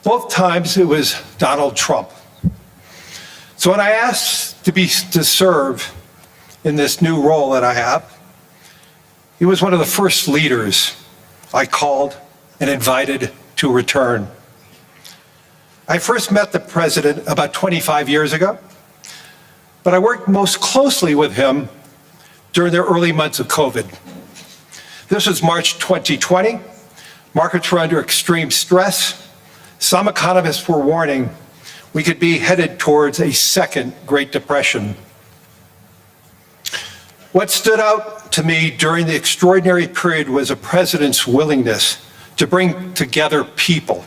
Both times it was Donald Trump. So when I asked to serve in this new role that I have, he was one of the first leaders I called and invited to return. I first met the president about 25 years ago, but I worked most closely with him during the early months of COVID. This was March 2020. Markets were under extreme stress. Some economists were warning we could be headed towards a second Great Depression. What stood out to me during the extraordinary period was a president's willingness to bring together people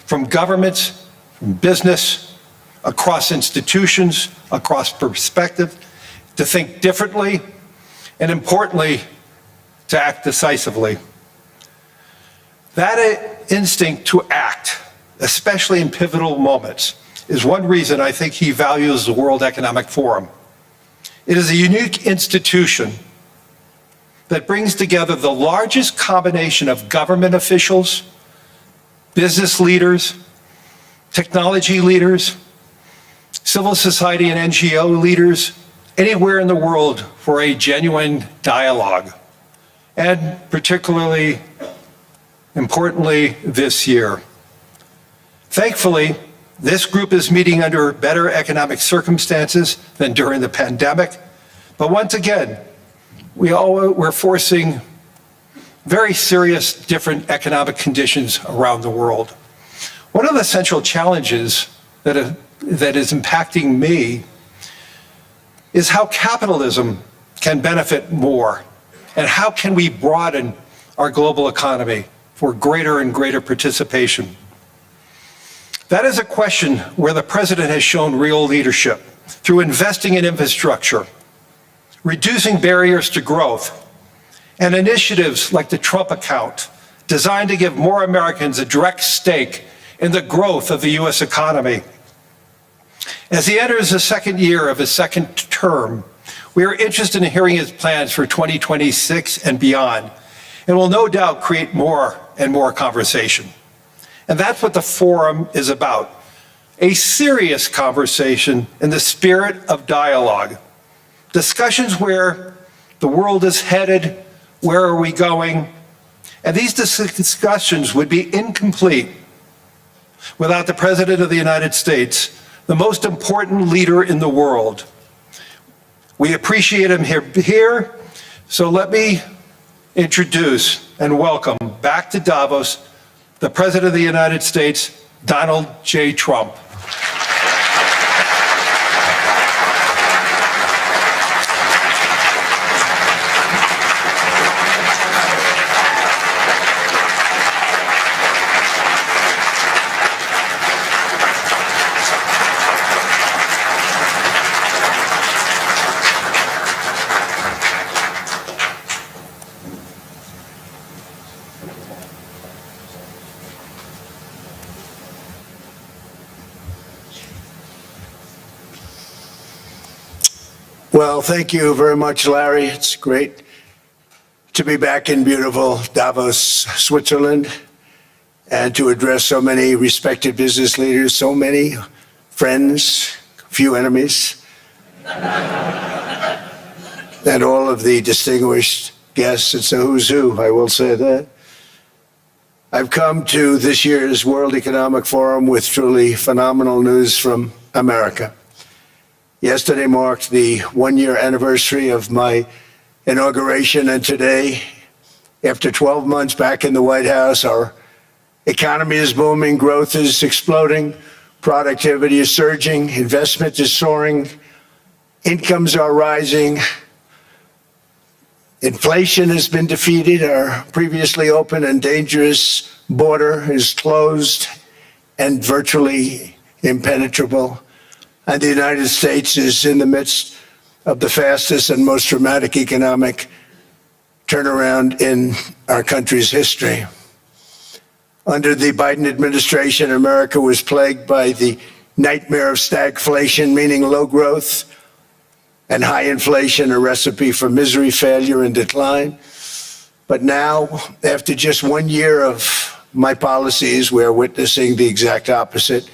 from governments, from business, across institutions, across perspective, to think differently, and importantly, to act decisively. That instinct to act, especially in pivotal moments, is one reason I think he values the World Economic Forum. It is a unique institution that brings together the largest combination of government officials, business leaders, technology leaders, civil society and NGO leaders, anywhere in the world for a genuine dialogue. And particularly, importantly, this year. Thankfully, this group is meeting under better economic circumstances than during the pandemic. But once again, we're facing very serious different economic conditions around the world. One of the central challenges that is impacting me is how capitalism can benefit more, and how can we broaden our global economy for greater and greater participation. That is a question where the president has shown real leadership through investing in infrastructure, reducing barriers to growth, and initiatives like the Trump account, designed to give more Americans a direct stake in the growth of the U.S. economy. As he enters the second year of his second term, we are interested in hearing his plans for 2026 and beyond, and will no doubt create more and more conversation. And that's what the forum is about, a serious conversation in the spirit of dialogue. Discussions where the world is headed, where are we going? And these discussions would be incomplete without the President of the United States, the most important leader in the world. We appreciate him here, so let me introduce and welcome back to Davos the President of the United States, Donald J. Trump. Well, thank you very much, Larry. It's great to be back in beautiful Davos, Switzerland, and to address so many respected business leaders, so many friends, few enemies, and all of the distinguished guests. It's a who's who, I will say that. I've come to this year's World Economic Forum with truly phenomenal news from America. Yesterday marked the one-year anniversary of my inauguration, and today, after 12 months back in the White House, our economy is booming, growth is exploding, productivity is surging, investment is soaring, incomes are rising, inflation has been defeated, our previously open and dangerous border is closed and virtually impenetrable. And the United States is in the midst of the fastest and most dramatic economic turnaround in our country's history. Under the Biden administration, America was plagued by the nightmare of stagflation, meaning low growth, and high inflation, a recipe for misery, failure, and decline. But now, after just 1 year of my policies, we are witnessing the exact opposite.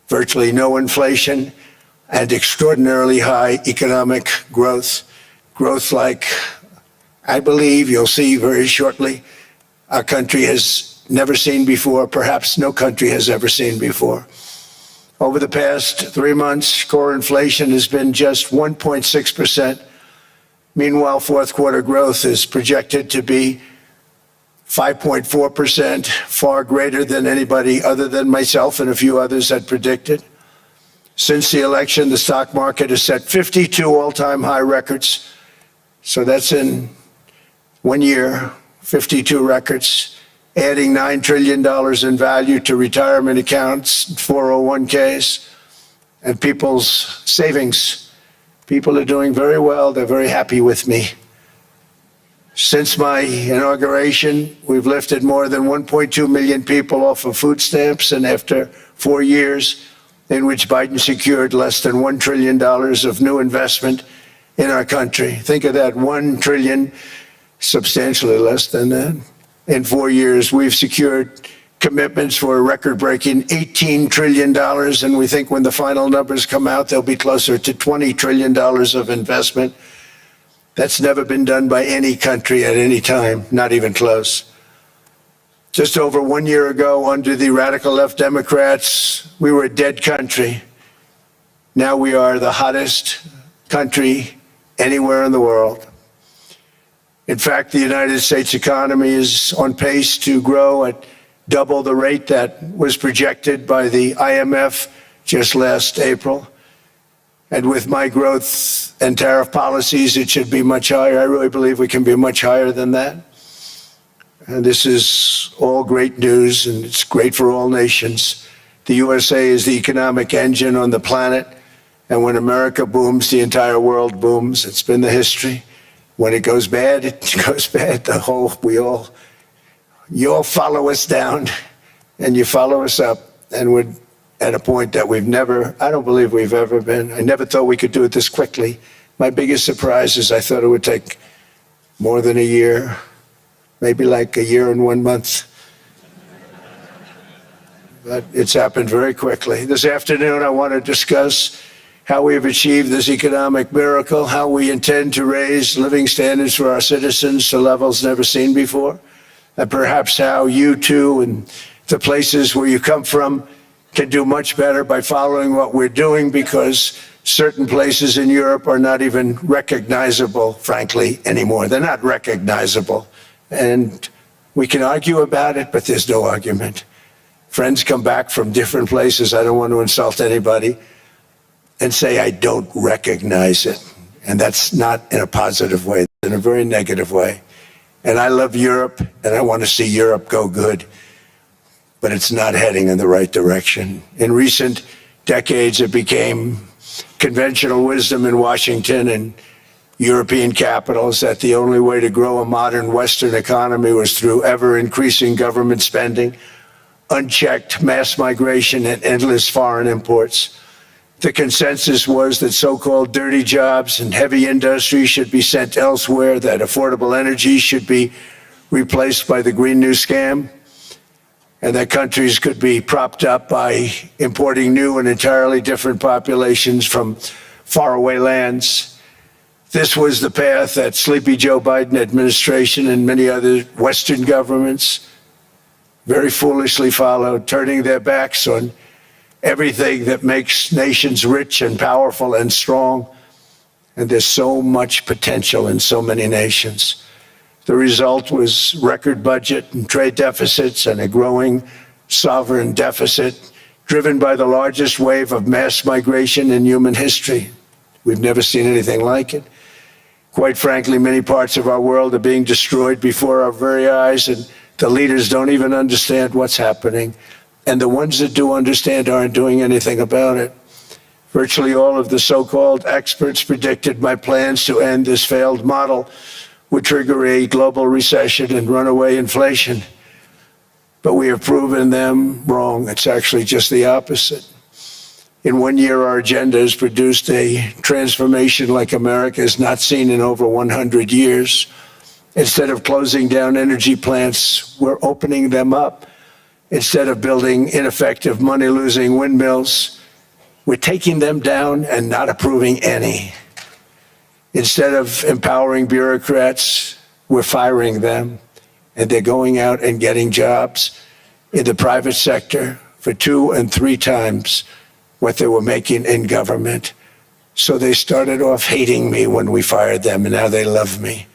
Virtually no inflation and extraordinarily high economic growth. Growth like I believe you'll see very shortly our country has never seen before, perhaps no country has ever seen before. Over the past 3 months, core inflation has been just 1.6%. Meanwhile, fourth quarter growth is projected to be 5.4%, far greater than anybody other than myself and a few others had predicted. Since the election, the stock market has set 52 all-time high records. So that's in 1 year, 52 records, adding $9 trillion in value to retirement accounts, 401ks, and people's savings. People are doing very well. They're very happy with me. Since my inauguration, we've lifted more than 1.2 million people off of food stamps, and after 4 years in which Biden secured less than $1 trillion of new investment in our country. Think of that, 1 trillion, substantially less than that. In 4 years, we've secured commitments for a record-breaking $18 trillion, and we think when the final numbers come out, they'll be closer to $20 trillion of investment. That's never been done by any country at any time, not even close. Just over 1 year ago, under the radical left Democrats, we were a dead country. Now we are the hottest country anywhere in the world. In fact, the United States economy is on pace to grow at double the rate that was projected by the IMF just last April. And with my growth and tariff policies, it should be much higher. I really believe we can be much higher than that. And this is all great news, and it's great for all nations. The USA is the economic engine on the planet, and when America booms, the entire world booms. It's been the history. When it goes bad, it goes bad. You all follow us down, and you follow us up, and we're at a point that I don't believe we've ever been. I never thought we could do it this quickly. My biggest surprise is I thought it would take more than a year, maybe like a year and 1 month. But it's happened very quickly. This afternoon, I want to discuss how we have achieved this economic miracle, how we intend to raise living standards for our citizens to levels never seen before, and perhaps how you too and the places where you come from can do much better by following what we're doing, because certain places in Europe are not even recognizable, frankly, anymore. They're not recognizable. And we can argue about it, but there's no argument. Friends come back from different places. I don't want to insult anybody and say I don't recognize it. And that's not in a positive way, it's in a very negative way. And I love Europe, and I want to see Europe go good, but it's not heading in the right direction. In recent decades, it became conventional wisdom in Washington and European capitals that the only way to grow a modern Western economy was through ever-increasing government spending, unchecked mass migration, and endless foreign imports. The consensus was that so-called dirty jobs and heavy industry should be sent elsewhere, that affordable energy should be replaced by the Green New Scam, and that countries could be propped up by importing new and entirely different populations from faraway lands. This was the path that Sleepy Joe Biden administration and many other Western governments very foolishly followed, turning their backs on everything that makes nations rich and powerful and strong. And there's so much potential in so many nations. The result was record budget and trade deficits and a growing sovereign deficit driven by the largest wave of mass migration in human history. We've never seen anything like it. Quite frankly, many parts of our world are being destroyed before our very eyes, and the leaders don't even understand what's happening. And the ones that do understand aren't doing anything about it. Virtually all of the so-called experts predicted my plans to end this failed model would trigger a global recession and runaway inflation. But we have proven them wrong. It's actually just the opposite. In 1 year, our agenda has produced a transformation like America has not seen in over 100 years. Instead of closing down energy plants, we're opening them up. Instead of building ineffective, money-losing windmills, we're taking them down and not approving any. Instead of empowering bureaucrats, we're firing them, and they're going out and getting jobs in the private sector for 2 and 3 times what they were making in government. So they started off hating me when we fired them, and now they love me.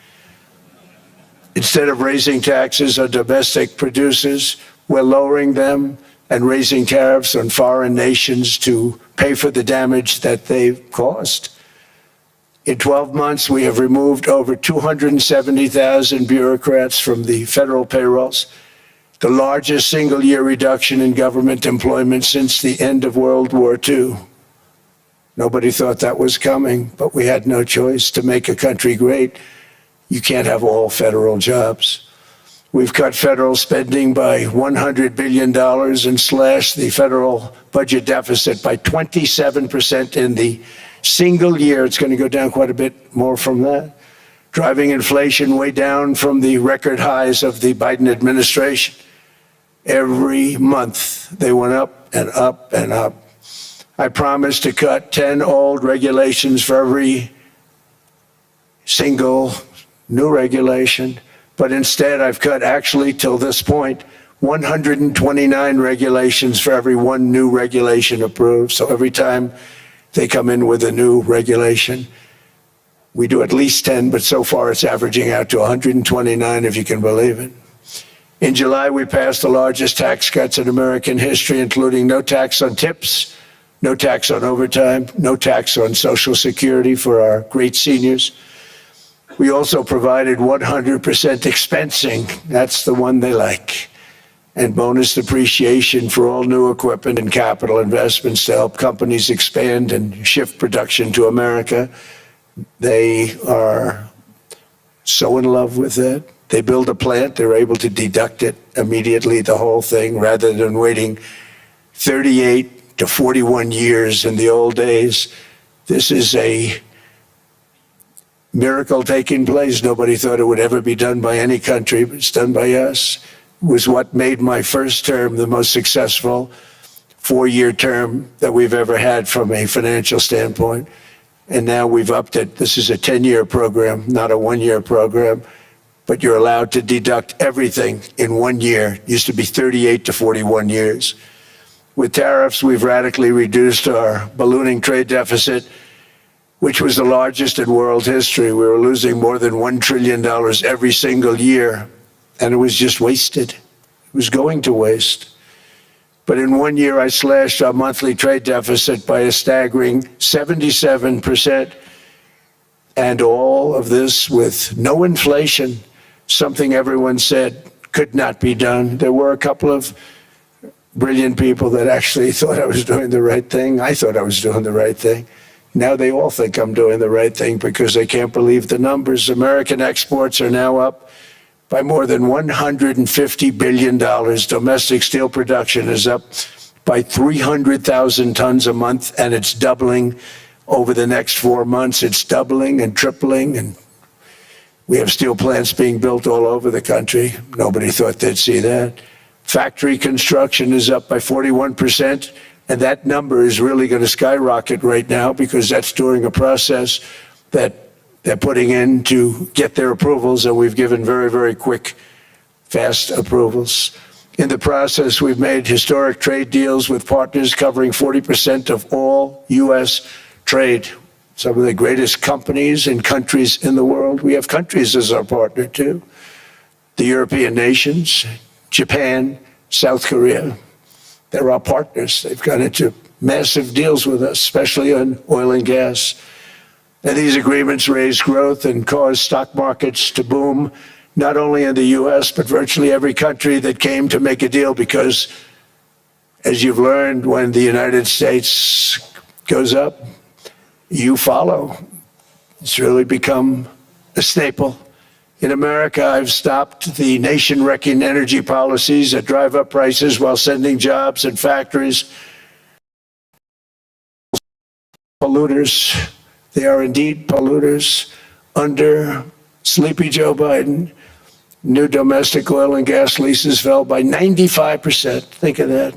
Instead of raising taxes on domestic producers, we're lowering them and raising tariffs on foreign nations to pay for the damage that they've caused. In 12 months, we have removed over 270,000 bureaucrats from the federal payrolls, the largest single-year reduction in government employment since the end of World War II. Nobody thought that was coming, but we had no choice. To make a country great, you can't have all federal jobs. We've cut federal spending by $100 billion and slashed the federal budget deficit by 27% in the single year. It's going to go down quite a bit more from that, driving inflation way down from the record highs of the Biden administration. Every month, they went up and up and up. I promised to cut 10 old regulations for every single new regulation, but instead I've cut, actually till this point, 129 regulations for every 1 new regulation approved. So every time they come in with a new regulation, we do at least 10, but so far it's averaging out to 129, if you can believe it. In July, we passed the largest tax cuts in American history, including no tax on tips, no tax on overtime, no tax on Social Security for our great seniors. We also provided 100% expensing, that's the one they like, and bonus depreciation for all new equipment and capital investments to help companies expand and shift production to America. They are so in love with it. They build a plant, they're able to deduct it immediately, the whole thing, rather than waiting 38 to 41 years in the old days. This is a miracle taking place. Nobody thought it would ever be done by any country, but it's done by us. It was what made my first term the most successful 4-year term that we've ever had from a financial standpoint. And now we've upped it. This is a 10-year program, not a 1-year program, but you're allowed to deduct everything in 1 year. It used to be 38 to 41 years. With tariffs, we've radically reduced our ballooning trade deficit, which was the largest in world history. We were losing more than $1 trillion every single year, and it was just wasted. It was going to waste. But in 1 year, I slashed our monthly trade deficit by a staggering 77%, and all of this with no inflation, something everyone said could not be done. There were a couple of brilliant people that actually thought I was doing the right thing. I thought I was doing the right thing. Now they all think I'm doing the right thing because they can't believe the numbers. American exports are now up by more than $150 billion. Domestic steel production is up by 300,000 tons a month, and it's doubling over the next 4 months. It's doubling and tripling, and we have steel plants being built all over the country. Nobody thought they'd see that. Factory construction is up by 41%. And that number is really going to skyrocket right now because that's during a process that they're putting in to get their approvals, and we've given very, very quick, fast approvals. In the process, we've made historic trade deals with partners covering 40% of all U.S. trade. Some of the greatest companies and countries in the world. We have countries as our partner, too. The European nations, Japan, South Korea. They're our partners. They've gone into massive deals with us, especially on oil and gas. And these agreements raise growth and cause stock markets to boom, not only in the U.S., but virtually every country that came to make a deal, because, as you've learned, when the United States goes up, you follow. It's really become a staple. In America, I've stopped the nation-wrecking energy policies that drive up prices while sending jobs and factories. Polluters, they are indeed polluters. Under Sleepy Joe Biden, New domestic oil and gas leases fell by 95%. Think of that.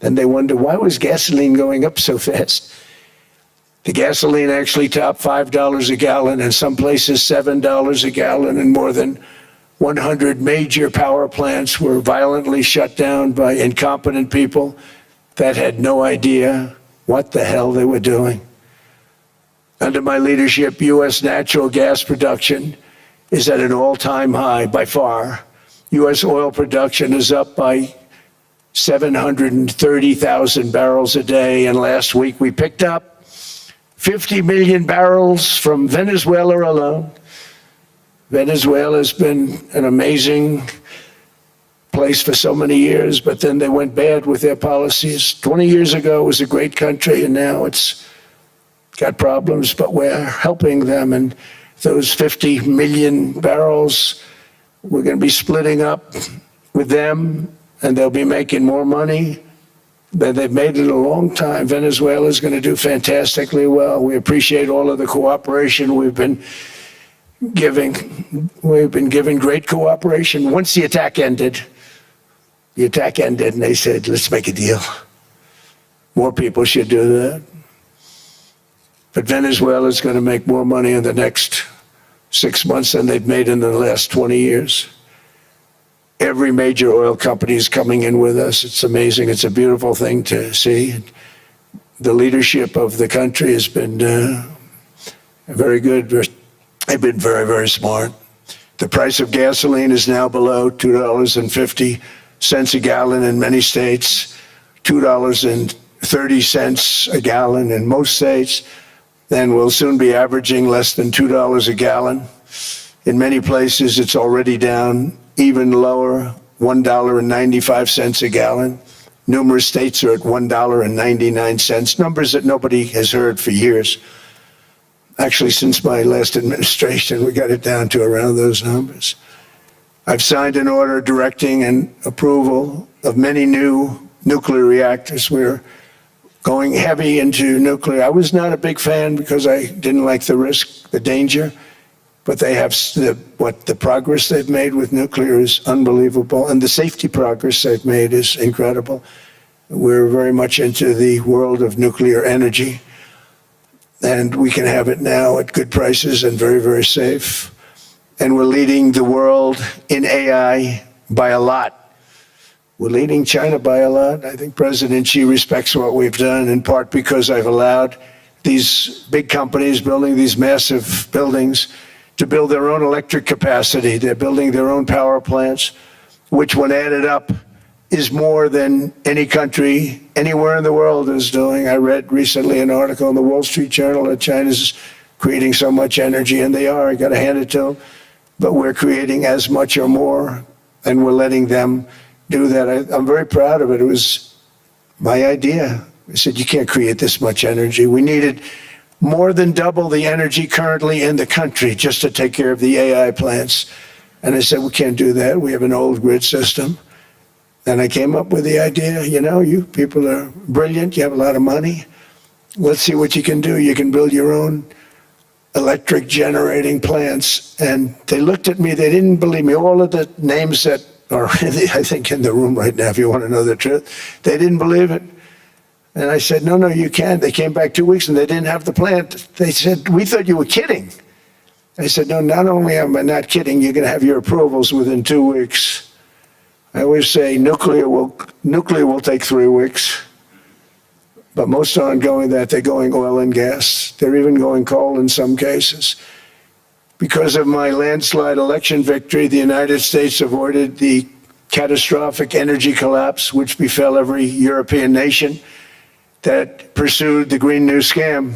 And they wonder, why was gasoline going up so fast? The gasoline actually topped $5 a gallon, and some places $7 a gallon, and more than 100 major power plants were violently shut down by incompetent people that had no idea what the hell they were doing. Under my leadership, U.S. natural gas production is at an all-time high by far. U.S. oil production is up by 730,000 barrels a day, and last week we picked up 50 million barrels from Venezuela alone. Venezuela has been an amazing place for so many years, but then they went bad with their policies. 20 years ago, it was a great country, and now it's got problems, but we're helping them. And those 50 million barrels, we're going to be splitting up with them, and they'll be making more money. They've made it a long time. Venezuela is going to do fantastically well. We appreciate all of the cooperation we've been giving. We've been giving great cooperation. Once the attack ended, and they said, let's make a deal. More people should do that. But Venezuela is going to make more money in the next 6 months than they've made in the last 20 years. Every major oil company is coming in with us. It's amazing. It's a beautiful thing to see. The leadership of the country has been very good. They've been very, very smart. The price of gasoline is now below $2.50 a gallon in many states, $2.30 a gallon in most states. Then we'll soon be averaging less than $2 a gallon. In many places, it's already down even lower, $1.95 a gallon. Numerous states are at $1.99, numbers that nobody has heard for years. Actually, since my last administration, we got it down to around those numbers. I've signed an order directing and approval of many new nuclear reactors. We're going heavy into nuclear. I was not a big fan because I didn't like the risk, the danger, but they have the progress they've made with nuclear is unbelievable, and the safety progress they've made is incredible. We're very much into the world of nuclear energy, and we can have it now at good prices and very, very safe. And we're leading the world in AI by a lot. We're leading China by a lot. I think President Xi respects what we've done, in part because I've allowed these big companies building these massive buildings to build their own electric capacity. They're building their own power plants, which when added up is more than any country anywhere in the world is doing. I read recently an article in the Wall Street Journal that China's creating so much energy, and they are. I got to hand it to them. But we're creating as much or more, and we're letting them do that. I'm very proud of it. It was my idea. I said, you can't create this much energy. We needed more than double the energy currently in the country just to take care of the AI plants. And I said, we can't do that. We have an old grid system. And I came up with the idea, you people are brilliant. You have a lot of money. Let's see what you can do. You can build your own electric generating plants. And they looked at me. They didn't believe me. All of the names that are, I think, in the room right now, if you want to know the truth, they didn't believe it. And I said, no, you can't. They came back 2 weeks and they didn't have the plant. They said, we thought you were kidding. I said, no, not only am I not kidding, you're going to have your approvals within 2 weeks. I always say nuclear will take 3 weeks. But most aren't going that. They're going oil and gas. They're even going coal in some cases. Because of my landslide election victory, the United States avoided the catastrophic energy collapse which befell every European nation that pursued the Green New Scam,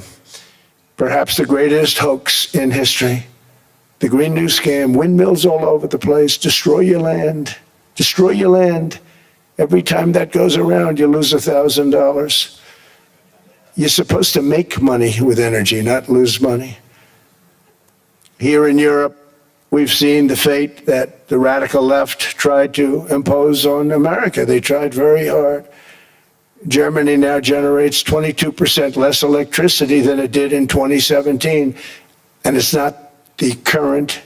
perhaps the greatest hoax in history. The Green New Scam, windmills all over the place, destroy your land. Every time that goes around, you lose $1,000. You're supposed to make money with energy, not lose money. Here in Europe, we've seen the fate that the radical left tried to impose on America. They tried very hard. Germany now generates 22% less electricity than it did in 2017. And it's not the current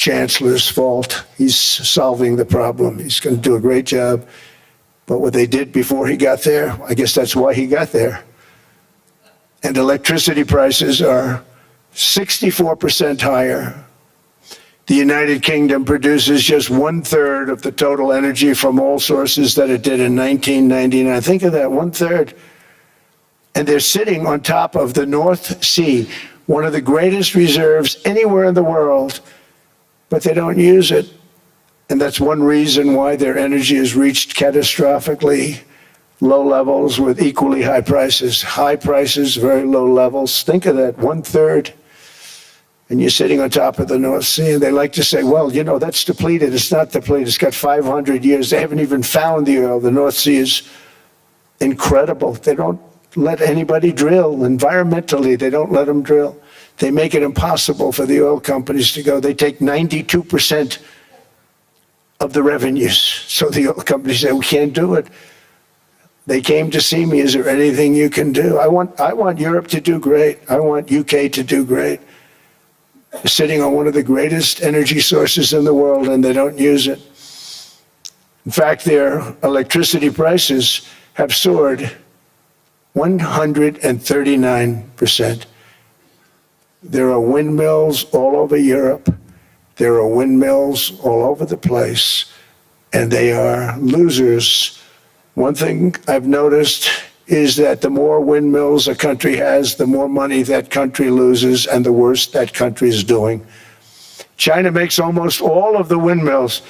chancellor's fault. He's solving the problem. He's going to do a great job. But what they did before he got there, I guess that's why he got there. And electricity prices are 64% higher. The United Kingdom produces just 1/3 of the total energy from all sources that it did in 1999. Think of that, 1/3. And they're sitting on top of the North Sea, one of the greatest reserves anywhere in the world, but they don't use it. And that's one reason why their energy has reached catastrophically low levels with equally high prices. High prices, very low levels. Think of that, 1/3. And you're sitting on top of the North Sea, and they like to say, well, you know, that's depleted. It's not depleted. It's got 500 years. They haven't even found the oil. The North Sea is incredible. They don't let anybody drill. Environmentally, they don't let them drill. They make it impossible for the oil companies to go. They take 92% of the revenues. So the oil companies say, we can't do it. They came to see me. Is there anything you can do? I want Europe to do great. I want UK to do great. They're sitting on one of the greatest energy sources in the world, and they don't use it. In fact, their electricity prices have soared 139%. There are windmills all over Europe. There are windmills all over the place, and they are losers. One thing I've noticed is that the more windmills a country has, the more money that country loses, and the worse that country is doing. China makes almost all of the windmills,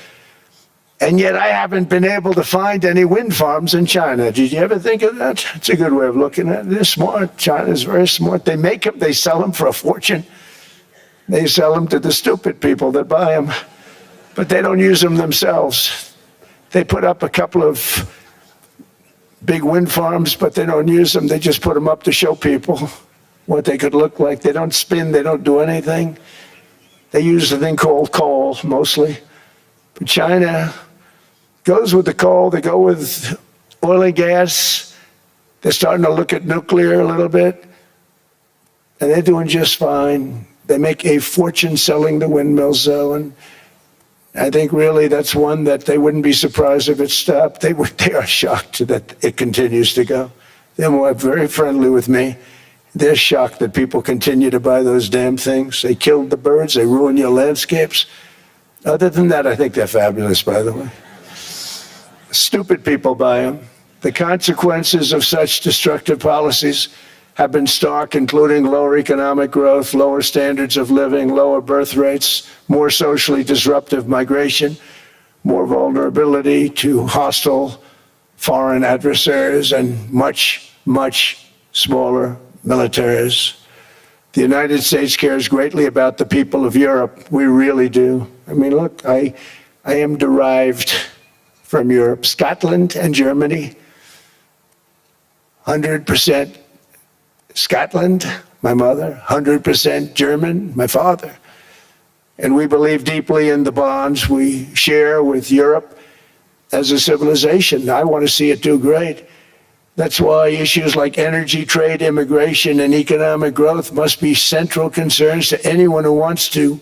and yet I haven't been able to find any wind farms in China. Did you ever think of that? It's a good way of looking at it. They're smart. China is very smart. They make them, they sell them for a fortune. They sell them to the stupid people that buy them, but they don't use them themselves. They put up a couple of big wind farms, but they don't use them. They just put them up to show people what they could look like. They don't spin. They don't do anything. They use a thing called coal, mostly. But China goes with the coal. They go with oil and gas. They're starting to look at nuclear a little bit. And they're doing just fine. They make a fortune selling the windmills, though, and I think really that's one that they wouldn't be surprised if it stopped. They are shocked that it continues to go. They're very friendly with me. They're shocked that people continue to buy those damn things. They killed the birds. They ruin your landscapes. Other than that, I think they're fabulous, by the way. Stupid people buy them. The consequences of such destructive policies have been stark, including lower economic growth, lower standards of living, lower birth rates, more socially disruptive migration, more vulnerability to hostile foreign adversaries, and much, much smaller militaries. The United States cares greatly about the people of Europe. We really do. I mean, look, I am derived from Europe. Scotland and Germany, 100% Scotland, my mother, 100% German, my father. And we believe deeply in the bonds we share with Europe as a civilization. I want to see it do great. That's why issues like energy, trade, immigration, and economic growth must be central concerns to anyone who wants to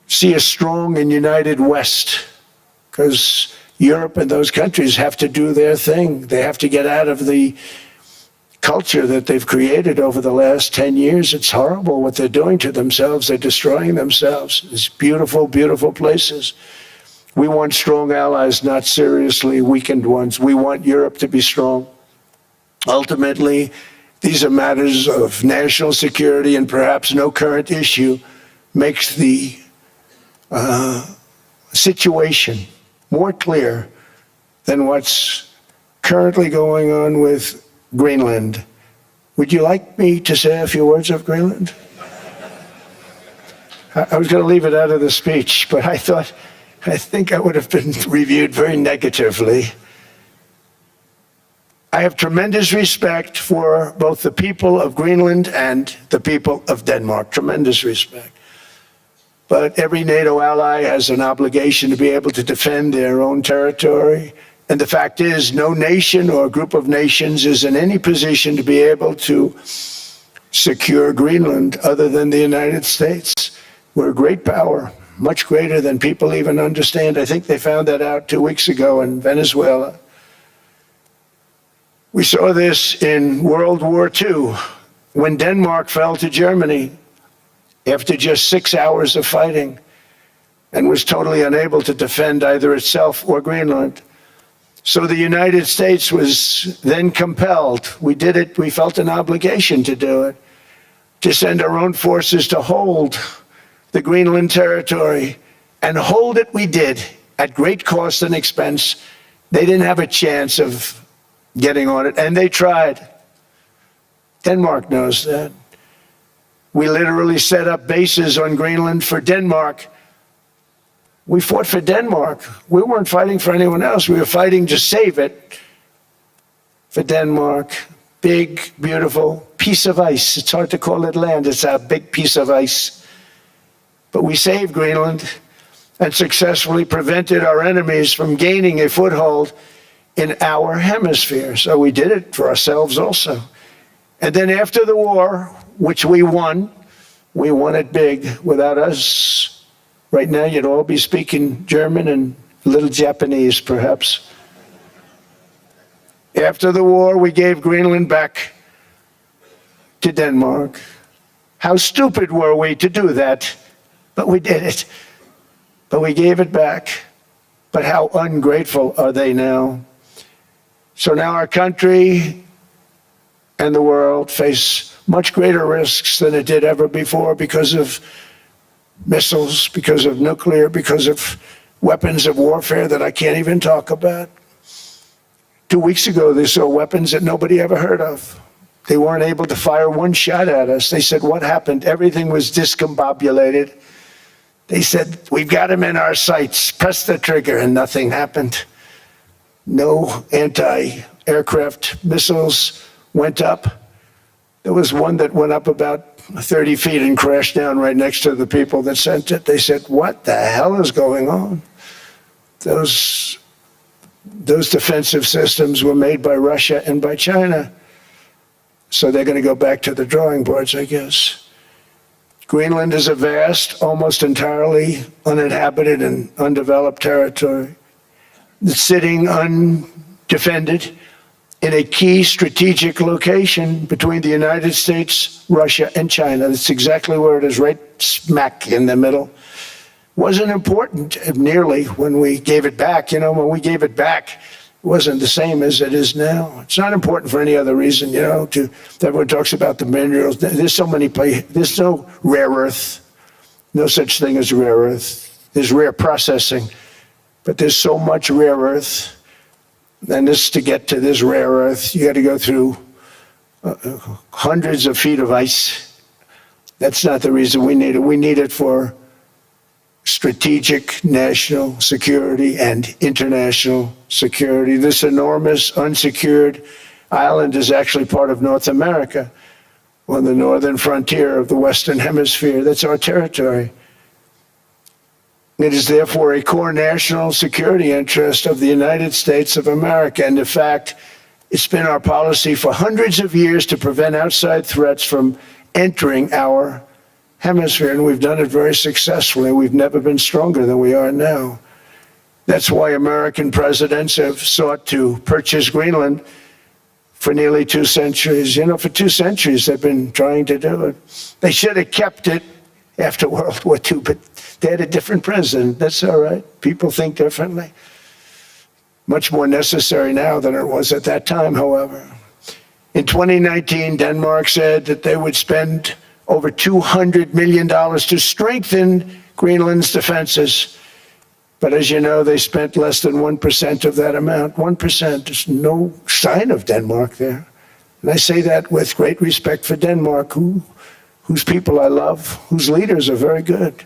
see a strong and united West, because Europe and those countries have to do their thing. They have to get out of the culture that they've created over the last 10 years. It's horrible what they're doing to themselves. They're destroying themselves. It's beautiful, beautiful places. We want strong allies, not seriously weakened ones. We want Europe to be strong. Ultimately, these are matters of national security, and perhaps no current issue makes the situation more clear than what's currently going on with Greenland. Would you like me to say a few words of Greenland? I was going to leave it out of the speech, but I think I would have been reviewed very negatively. I have tremendous respect for both the people of Greenland and the people of Denmark, tremendous respect. But every NATO ally has an obligation to be able to defend their own territory. And the fact is, no nation or group of nations is in any position to be able to secure Greenland other than the United States. We're a great power. much greater than people even understand. I think they found that out 2 weeks ago in Venezuela. We saw this in World War II, when Denmark fell to Germany after just 6 hours of fighting and was totally unable to defend either itself or Greenland. So the United States was then compelled, we did it, we felt an obligation to do it, to send our own forces to hold the Greenland territory, and hold it we did at great cost and expense. They didn't have a chance of getting on it, and they tried. Denmark knows that. We literally set up bases on Greenland for Denmark. We fought for Denmark. We weren't fighting for anyone else. We were fighting to save it for Denmark. Big, beautiful piece of ice. It's hard to call it land. It's a big piece of ice. But we saved Greenland and successfully prevented our enemies from gaining a foothold in our hemisphere. So we did it for ourselves also. And then after the war, which we won it big. Without us, right now you'd all be speaking German and a little Japanese, perhaps. After the war, we gave Greenland back to Denmark. How stupid were we to do that? But we did it. But we gave it back. But how ungrateful are they now? So now our country and the world face much greater risks than it did ever before because of missiles, because of nuclear, because of weapons of warfare that I can't even talk about. 2 weeks ago, they saw weapons that nobody ever heard of. They weren't able to fire one shot at us. They said, what happened? Everything was discombobulated. They said, we've got them in our sights. Press the trigger, and nothing happened. No anti-aircraft missiles went up. There was one that went up about 30 feet and crashed down right next to the people that sent it. They said, what the hell is going on? Those defensive systems were made by Russia and by China. So they're going to go back to the drawing boards, I guess. Greenland is a vast, almost entirely uninhabited and undeveloped territory. It's sitting undefended in a key strategic location between the United States, Russia, and China. That's exactly where it is, right smack in the middle. Wasn't important nearly when we gave it back. You know, when we gave it back, it wasn't the same as it is now. It's not important for any other reason, you know, everyone talks about the minerals. There's so many places. There's no rare earth, no such thing as rare earth. There's rare processing, but there's so much rare earth. And this, to get to this rare earth, you got to go through hundreds of feet of ice. That's not the reason we need it. We need it for strategic national security and international security. This enormous unsecured island is actually part of North America, on the northern frontier of the Western Hemisphere. That's our territory. It is therefore a core national security interest of the United States of America. And in fact, it's been our policy for hundreds of years to prevent outside threats from entering our hemisphere, and we've done it very successfully. We've never been stronger than we are now. That's why American presidents have sought to purchase Greenland for nearly 2 centuries. You know, for 2 centuries they've been trying to do it. They should have kept it after World War II, but they had a different president. That's all right. People think differently. Much more necessary now than it was at that time, however. In 2019, Denmark said that they would spend over $200 million to strengthen Greenland's defenses. But as you know, they spent less than 1% of that amount. 1%. There's no sign of Denmark there. And I say that with great respect for Denmark, whose people I love, whose leaders are very good.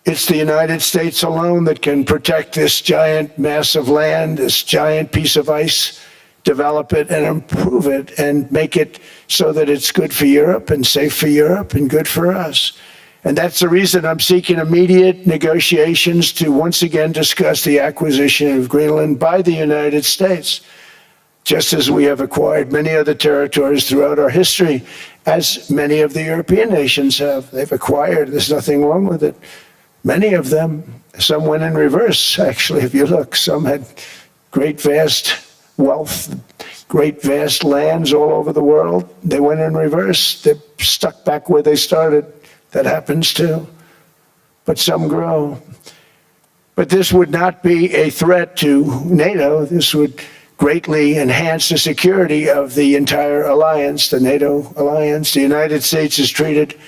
It's the United States alone that can protect this giant mass of land, this giant piece of ice, develop it and improve it and make it so that it's good for Europe and safe for Europe and good for us. And that's the reason I'm seeking immediate negotiations to once again discuss the acquisition of Greenland by the United States, just as we have acquired many other territories throughout our history. as many of the European nations have. They've acquired, there's nothing wrong with it. Many of them, some went in reverse, actually, if you look. Some had great vast wealth, great vast lands all over the world. They went in reverse. They're stuck back where they started. That happens too. But some grow. But this would not be a threat to NATO. This would greatly enhance the security of the entire alliance, the NATO alliance. The United States is treated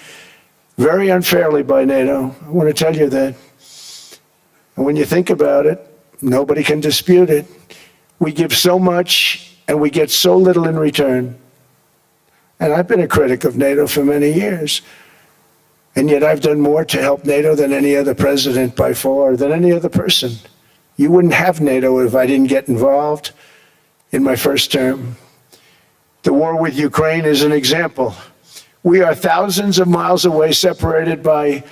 very unfairly by NATO. I want to tell you that. And when you think about it, nobody can dispute it. We give so much and we get so little in return. And I've been a critic of NATO for many years. And yet I've done more to help NATO than any other president by far, than any other person. You wouldn't have NATO if I didn't get involved in my first term. The war with Ukraine is an example. We are thousands of miles away, separated by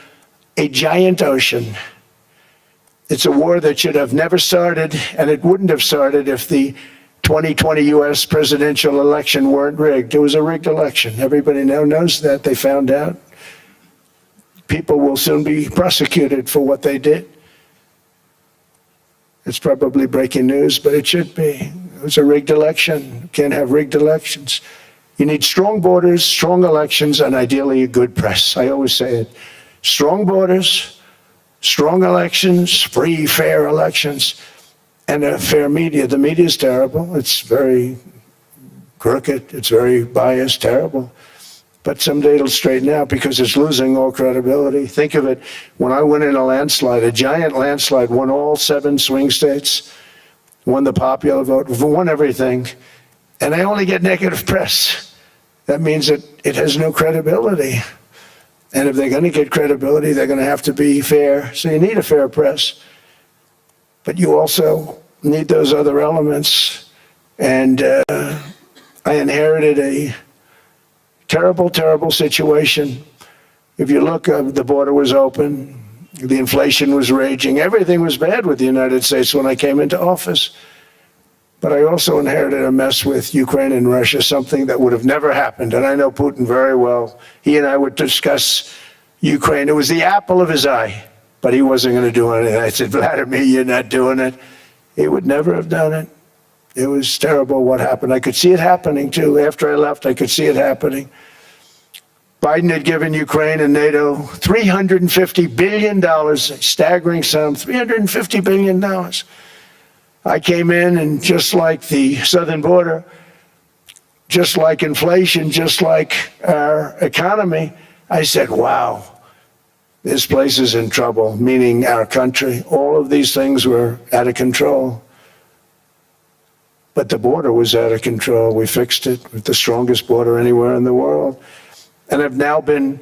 a giant ocean. It's a war that should have never started, and it wouldn't have started if the 2020 U.S. presidential election weren't rigged. It was a rigged election. Everybody now knows that. They found out. People will soon be prosecuted for what they did. It's probably breaking news, but it should be. It was a rigged election. You can't have rigged elections. You need strong borders, strong elections, and ideally a good press. I always say it. Strong borders, strong elections, free, fair elections, and a fair media. The media is terrible. It's very crooked. It's very biased, terrible. But someday it'll straighten out because it's losing all credibility. Think of it, when I went in a landslide, a giant landslide, won all 7 swing states, won the popular vote, won everything, and I only get negative press. That means that it has no credibility. And if they're going to get credibility, they're going to have to be fair. So you need a fair press. But you also need those other elements. And I inherited a terrible, terrible situation. If you look, the border was open, the inflation was raging, everything was bad with the United States when I came into office. But I also inherited a mess with Ukraine and Russia, something that would have never happened. And I know Putin very well. He and I would discuss Ukraine. It was the apple of his eye, but he wasn't going to do anything. I said, Vladimir, you're not doing it. He would never have done it. It was terrible what happened. I could see it happening too. After I left, I could see it happening. Biden had given Ukraine and NATO $350 billion, a staggering sum, $350 billion. I came in, and just like the southern border, just like inflation, just like our economy, I said, wow, this place is in trouble, meaning our country. All of these things were out of control. But the border was out of control. We fixed it with the strongest border anywhere in the world. And I've now been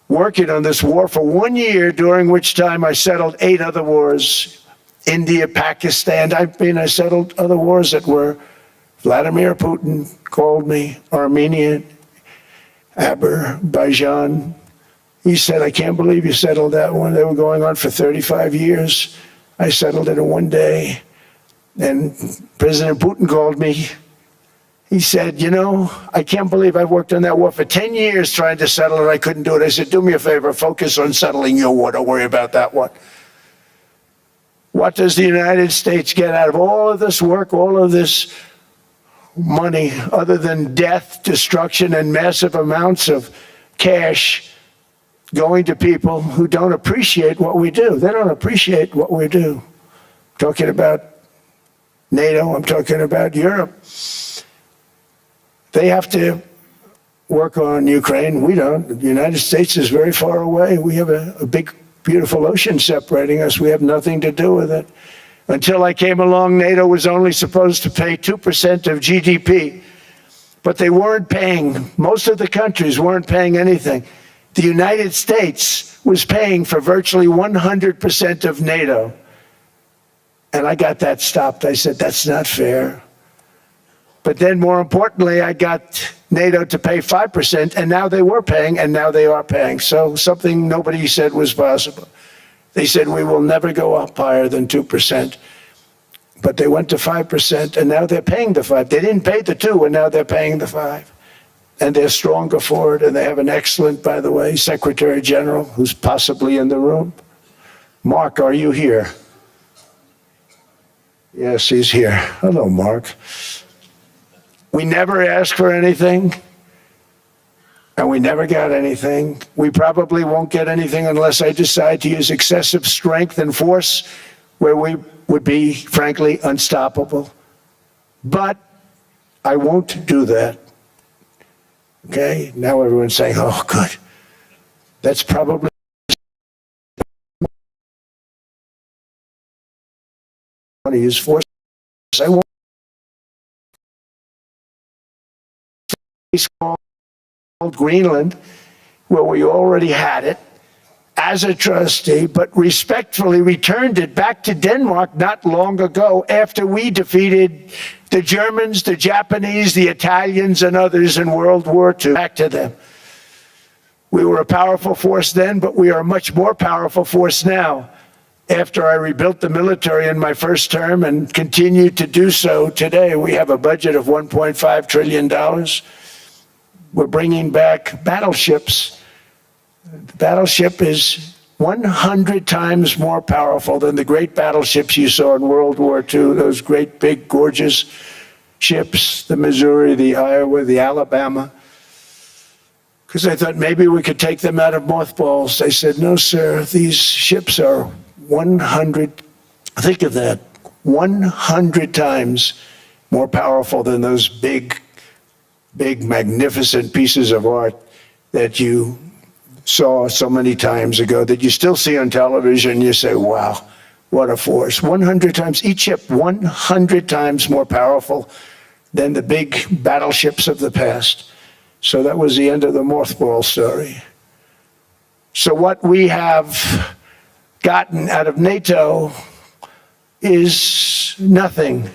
working on this war for 1 year, during which time I settled 8 other wars. India, Pakistan. I settled other wars that were Vladimir Putin called me, Armenia, Azerbaijan. He said, I can't believe you settled that one. They were going on for 35 years. I settled it in 1 day. And President Putin called me. He said, you know, I can't believe I worked on that war for 10 years trying to settle it. I couldn't do it. I said, do me a favor, focus on settling your war. Don't worry about that one. What does the United States get out of all of this work, all of this money, other than death, destruction, and massive amounts of cash going to people who don't appreciate what we do? They don't appreciate what we do. I'm talking about NATO, I'm talking about Europe. They have to work on Ukraine. We don't. The United States is very far away. We have a big, beautiful ocean separating us. We have nothing to do with it. Until I came along, NATO was only supposed to pay 2% of GDP, but they weren't paying. Most of the countries weren't paying anything. The United States was paying for virtually 100% of NATO. And I got that stopped. I said, that's not fair. But then more importantly, I got NATO to pay 5%, and now they were paying, and now they are paying. So something nobody said was possible. They said, we will never go up higher than 2%. But they went to 5%, and now they're paying the 5. They didn't pay the 2, and now they're paying the 5. and they're stronger for it, and they have an excellent, by the way, Secretary General who's possibly in the room. Mark, are you here? Yes, he's here. Hello, Mark. We never asked for anything, and we never got anything. We probably won't get anything unless I decide to use excessive strength and force where we would be, frankly, unstoppable. But I won't do that. Okay? Now everyone's saying, oh, good. That's probably want to use force. I won't. It's called Greenland, where we already had it as a trustee, but respectfully returned it back to Denmark not long ago after we defeated the Germans, the Japanese, the Italians, and others in World War II. Back to them. We were a powerful force then, but we are a much more powerful force now. After I rebuilt the military in my first term and continue to do so today, we have a budget of $1.5 trillion. We're bringing back battleships. The battleship is 100 times more powerful than the great battleships you saw in World War II, those great, big, gorgeous ships, the Missouri, the Iowa, the Alabama. Because I thought maybe we could take them out of mothballs. They said, no, sir, these ships are 100, think of that, 100 times more powerful than those big, magnificent pieces of art that you saw so many times ago, that you still see on television. You say, wow, what a force. 100 times, each ship 100 times more powerful than the big battleships of the past. So that was the end of the mothball story. So what we have gotten out of NATO is nothing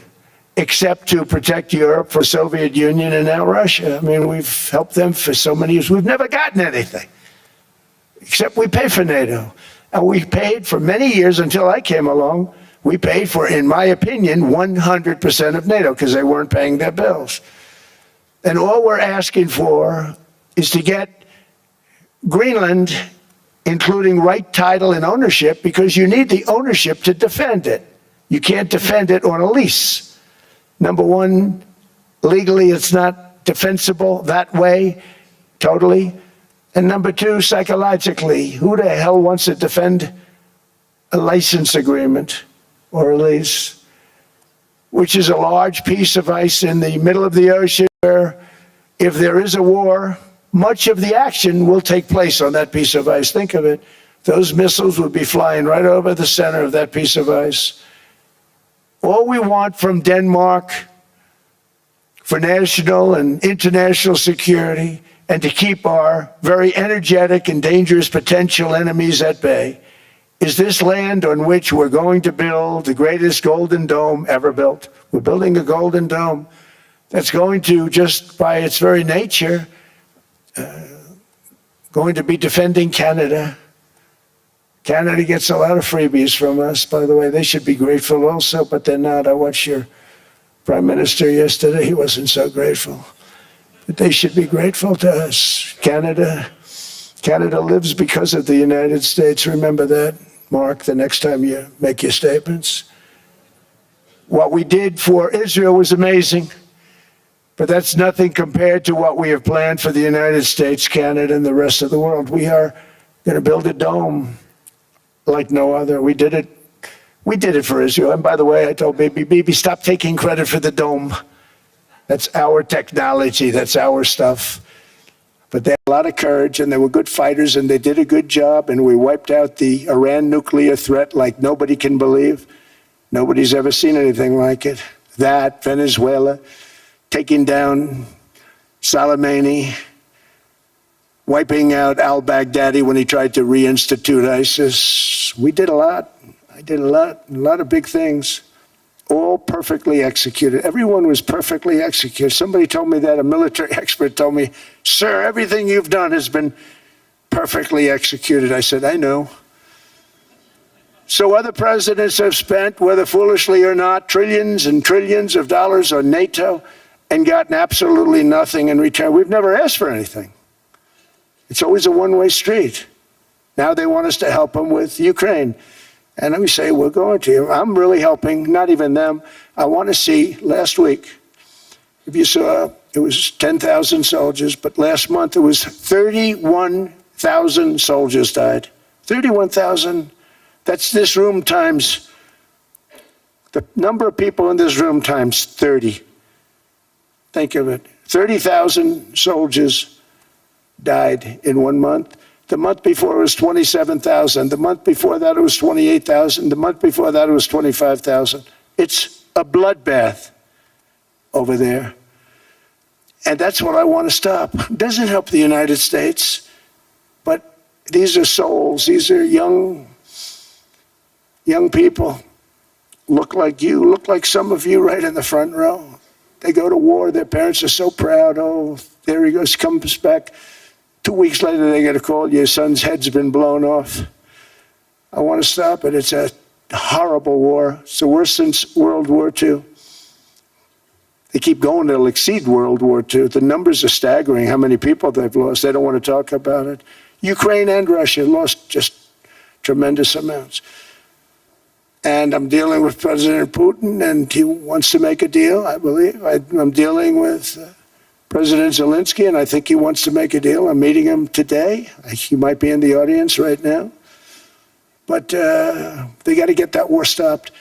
except to protect Europe from the Soviet Union and now Russia. I mean, we've helped them for so many years. We've never gotten anything, except we pay for NATO. And we paid for many years until I came along. We paid for, in my opinion, 100% of NATO because they weren't paying their bills. And all we're asking for is to get Greenland, including right title and ownership, because you need the ownership to defend it. You can't defend it on a lease. Number one, legally it's not defensible that way, totally. And number two, psychologically, who the hell wants to defend a license agreement or a lease, which is a large piece of ice in the middle of the ocean where if there is a war, much of the action will take place on that piece of ice. Think of it. Those missiles would be flying right over the center of that piece of ice. All we want from Denmark for national and international security and to keep our very energetic and dangerous potential enemies at bay is this land on which we're going to build the greatest golden dome ever built. We're building a golden dome that's going to, just by its very nature, going to be defending Canada. Canada gets a lot of freebies from us, by the way. They should be grateful also, but they're not. I watched your Prime Minister yesterday. He wasn't so grateful. But they should be grateful to us. Canada lives because of the United States. Remember that, Mark, the next time you make your statements. What we did for Israel was amazing, but that's nothing compared to what we have planned for the United States, Canada, and the rest of the world. We are going to build a dome like no other. We did it for Israel. And by the way, I told Bibi, stop taking credit for the dome. That's our technology. That's our stuff. But they had a lot of courage, and they were good fighters, and they did a good job, and we wiped out the Iran nuclear threat like nobody can believe. Nobody's ever seen anything like it. That, Venezuela, taking down Soleimani, wiping out al-Baghdadi when he tried to reinstitute ISIS. We did a lot. I did a lot of big things, all perfectly executed. Everyone was perfectly executed. Somebody told me that, a military expert told me, sir, everything you've done has been perfectly executed. I said, I know. So other presidents have spent, whether foolishly or not, trillions and trillions of dollars on NATO, and gotten absolutely nothing in return. We've never asked for anything. It's always a one-way street. Now they want us to help them with Ukraine. And we say, we're going to. I'm really helping, not even them. I want to see, last week, if you saw, it was 10,000 soldiers, but last month it was 31,000 soldiers died. 31,000, that's this room times, the number of people in this room times 30. Think of it. 30,000 soldiers died in 1 month. The month before it was 27,000. The month before that it was 28,000. The month before that it was 25,000. It's a bloodbath over there. And that's what I want to stop. It doesn't help the United States, but these are souls. These are young people. Look like you, look like some of you right in the front row. They go to war. Their parents are so proud. Oh, there he goes, comes back. 2 weeks later, they get a call, your son's head's been blown off. I want to stop it. It's a horrible war. It's the worst since World War II. They keep going, they'll exceed World War II. The numbers are staggering, how many people they've lost. They don't want to talk about it. Ukraine and Russia lost just tremendous amounts. And I'm dealing with President Putin, and he wants to make a deal, I believe. I'm dealing with President Zelensky, and I think he wants to make a deal. I'm meeting him today. He might be in the audience right now. But they got to get that war stopped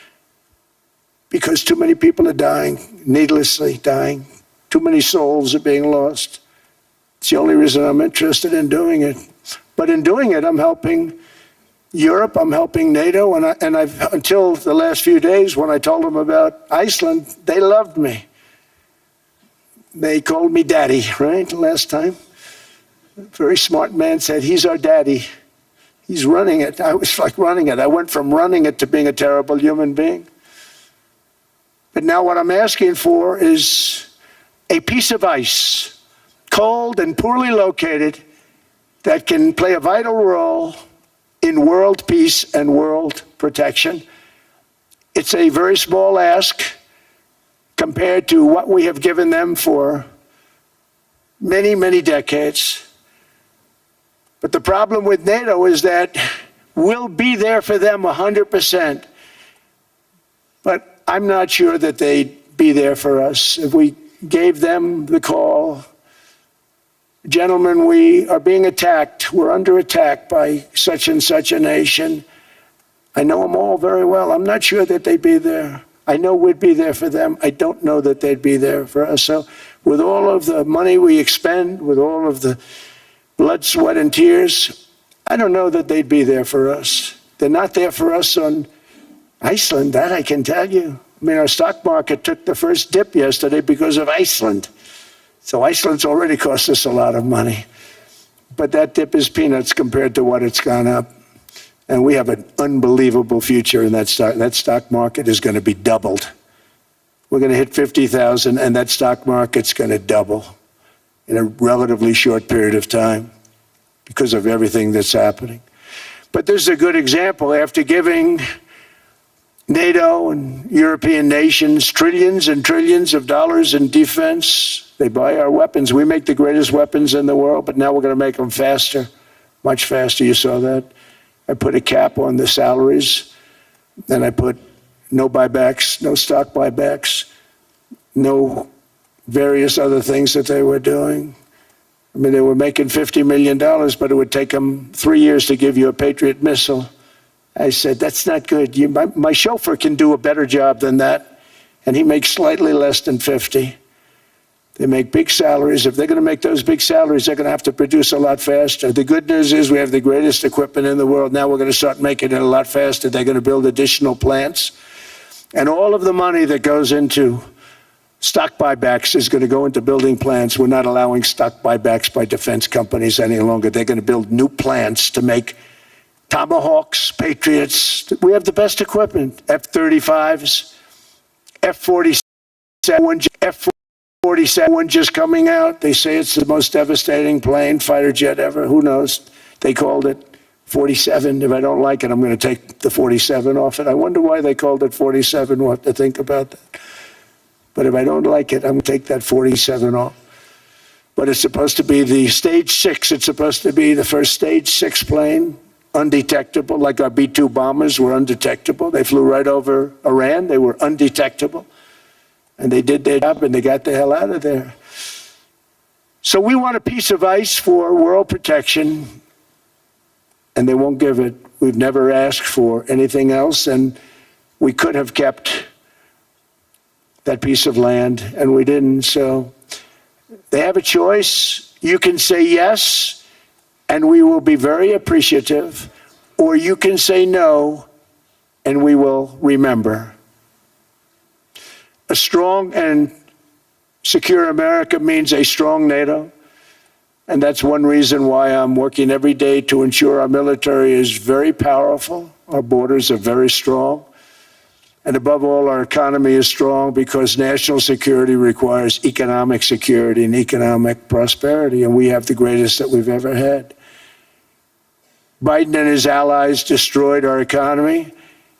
because too many people are dying, needlessly dying. Too many souls are being lost. It's the only reason I'm interested in doing it. But in doing it, I'm helping Europe, I'm helping NATO, and I've until the last few days when I told them about Iceland, they loved me. They called me daddy, right, last time. A very smart man said, he's our daddy. He's running it. I was like running it. I went from running it to being a terrible human being. But now what I'm asking for is a piece of ice, cold and poorly located, that can play a vital role in world peace and world protection. It's a very small ask compared to what we have given them for many, many decades. But the problem with NATO is that we'll be there for them 100%. But I'm not sure that they'd be there for us. If we gave them the call, gentlemen, we are being attacked. We're under attack by such and such a nation. I know them all very well. I'm not sure that they'd be there. I know we'd be there for them. I don't know that they'd be there for us. So with all of the money we expend, with all of the blood, sweat, and tears, I don't know that they'd be there for us. They're not there for us on Iceland, that I can tell you. I mean, our stock market took the first dip yesterday because of Iceland. So Iceland's already cost us a lot of money. But that dip is peanuts compared to what it's gone up. And we have an unbelievable future in that stock. That stock market is going to be doubled. We're going to hit 50,000, and that stock market's going to double in a relatively short period of time because of everything that's happening. But this is a good example. After giving NATO and European nations trillions and trillions of dollars in defense, they buy our weapons. We make the greatest weapons in the world, but now we're going to make them faster, much faster. You saw that. I put a cap on the salaries. Then I put no buybacks, no stock buybacks, no various other things that they were doing. I mean, they were making $50 million, but it would take them 3 years to give you a Patriot missile. I said, that's not good. My chauffeur can do a better job than that, and he makes slightly less than 50. They make big salaries. If they're going to make those big salaries, they're going to have to produce a lot faster. The good news is we have the greatest equipment in the world. Now we're going to start making it a lot faster. They're going to build additional plants. And all of the money that goes into stock buybacks is going to go into building plants. We're not allowing stock buybacks by defense companies any longer. They're going to build new plants to make Tomahawks, Patriots. We have the best equipment. F-35s, F-47, F-47 just coming out. They say it's the most devastating plane, fighter jet ever. Who knows? They called it 47. If I don't like it, I'm going to take the 47 off it. I wonder why they called it 47. We'll have to think about that. But if I don't like it, I'm going to take that 47 off. But it's supposed to be the stage 6. It's supposed to be the first stage 6 plane, undetectable, like our B-2 bombers were undetectable. They flew right over Iran. They were undetectable. And they did their job, and they got the hell out of there. So we want a piece of ice for world protection, and they won't give it. We've never asked for anything else, and we could have kept that piece of land, and we didn't. So they have a choice. You can say yes, and we will be very appreciative, or you can say no, and we will remember. A strong and secure America means a strong NATO, and that's one reason why I'm working every day to ensure our military is very powerful, our borders are very strong, and above all, our economy is strong because national security requires economic security and economic prosperity, and we have the greatest that we've ever had. Biden and his allies destroyed our economy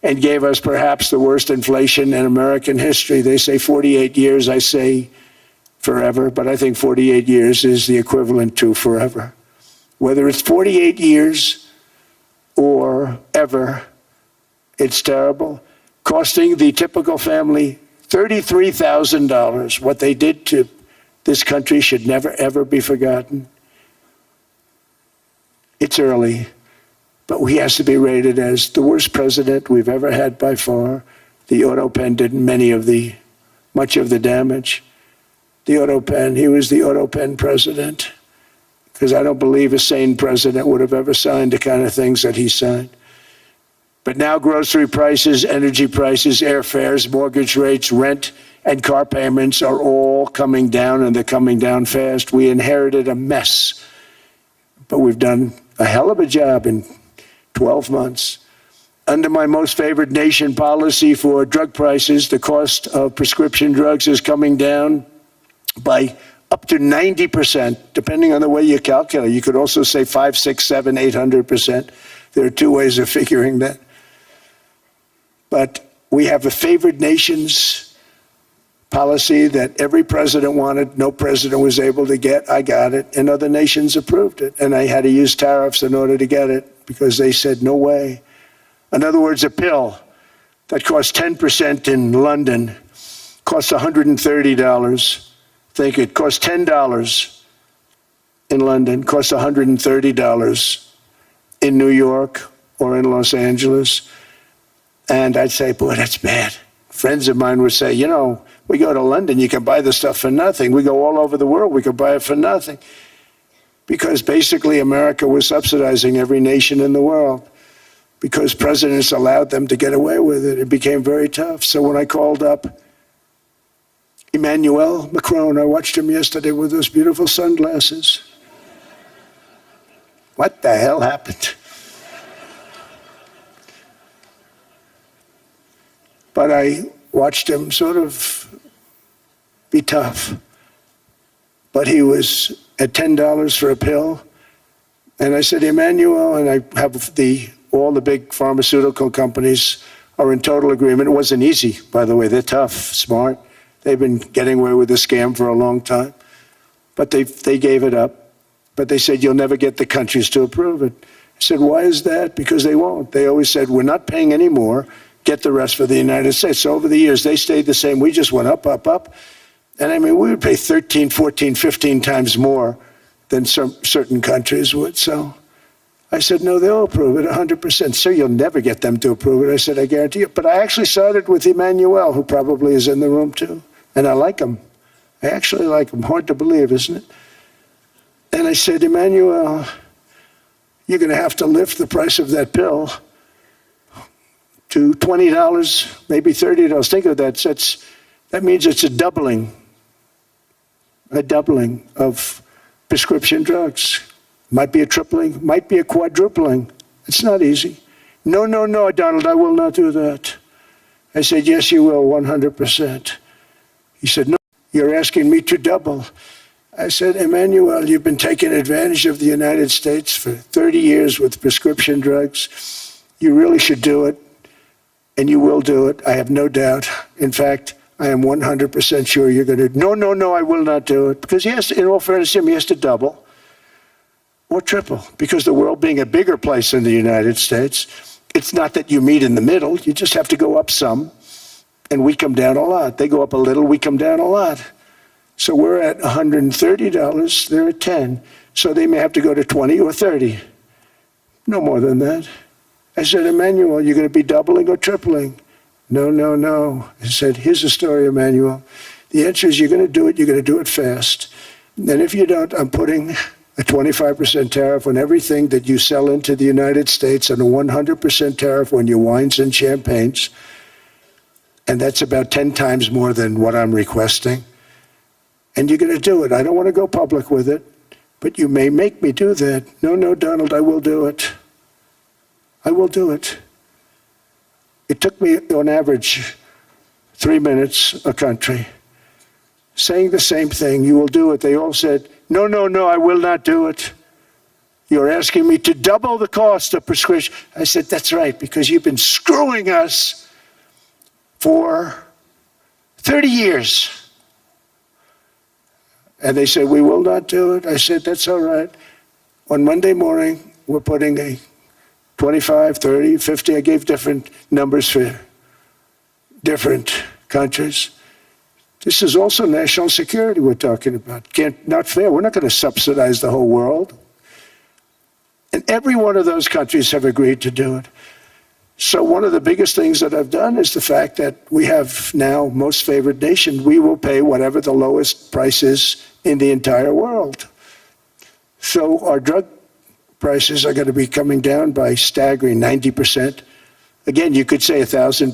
and gave us perhaps the worst inflation in American history. They say 48 years, I say forever, but I think 48 years is the equivalent to forever. Whether it's 48 years or ever, it's terrible, costing the typical family $33,000. What they did to this country should never, ever be forgotten. It's early, but he has to be rated as the worst president we've ever had by far. The auto pen did much of the damage. The auto pen, he was the auto pen president, because I don't believe a sane president would have ever signed the kind of things that he signed. But now grocery prices, energy prices, airfares, mortgage rates, rent, and car payments are all coming down, and they're coming down fast. We inherited a mess, but we've done a hell of a job in 12 months. Under my most favored nation policy for drug prices, the cost of prescription drugs is coming down by up to 90%, depending on the way you calculate. You could also say 5, 6, 7, 800%. There are two ways of figuring that. But we have a favored nations policy that every president wanted, no president was able to get. I got it, and other nations approved it. And I had to use tariffs in order to get it because they said, no way. In other words, a pill that costs 10% in London costs $130. Think it costs $10 in London, costs $130 in New York or in Los Angeles. And I'd say, boy, that's bad. Friends of mine would say, you know, we go to London, you can buy the stuff for nothing. We go all over the world, we can buy it for nothing. Because basically America was subsidizing every nation in the world because presidents allowed them to get away with it. It became very tough. So when I called up Emmanuel Macron, I watched him yesterday with those beautiful sunglasses. What the hell happened? But I watched him sort of be tough. But he was at $10 for a pill. And I said, Emmanuel, and I have all the big pharmaceutical companies are in total agreement. It wasn't easy, by the way. They're tough, smart. They've been getting away with the scam for a long time. But they gave it up. But they said, you'll never get the countries to approve it. I said, why is that? Because they won't. They always said, we're not paying any more. Get the rest for the United States. So over the years, they stayed the same. We just went up, up, up. And I mean, we would pay 13, 14, 15 times more than some certain countries would. So I said, no, they'll approve it 100%. Sir, you'll never get them to approve it. I said, I guarantee you. But I actually started with Emmanuel, who probably is in the room too. And I like him. I actually like him. Hard to believe, isn't it? And I said, Emmanuel, you're going to have to lift the price of that pill to $20, maybe $30. Think of that. That means it's a doubling of prescription drugs. Might be a tripling, might be a quadrupling. It's not easy. No, no, no, Donald, I will not do that. I said, yes, you will, 100%. He said, no, you're asking me to double. I said, Emmanuel, you've been taking advantage of the United States for 30 years with prescription drugs. You really should do it, and you will do it, I have no doubt. In fact, I am 100% sure you're going to, no, I will not do it. Because he has to, in all fairness to him, he has to double or triple. Because the world being a bigger place than the United States, it's not that you meet in the middle. You just have to go up some, and we come down a lot. They go up a little, we come down a lot. So we're at $130, they're at 10. So they may have to go to 20 or 30. No more than that. I said, Emmanuel, you're going to be doubling or tripling? No. I said, here's the story, Emmanuel. The answer is you're going to do it fast. And if you don't, I'm putting a 25% tariff on everything that you sell into the United States and a 100% tariff on your wines and champagnes. And that's about 10 times more than what I'm requesting. And you're going to do it. I don't want to go public with it, but you may make me do that. No, Donald, I will do it. I will do it. It took me, on average, 3 minutes a country, saying the same thing. You will do it. They all said, no, I will not do it. You're asking me to double the cost of prescription. I said, that's right, because you've been screwing us for 30 years. And they said, we will not do it. I said, that's all right. On Monday morning, we're putting a 25, 30, 50, I gave different numbers for different countries. This is also national security we're talking about. Not fair. We're not going to subsidize the whole world. And every one of those countries have agreed to do it. So one of the biggest things that I've done is the fact that we have now most favored nation. We will pay whatever the lowest price is in the entire world. So our drug prices are going to be coming down by staggering 90%. Again, you could say 1,000%,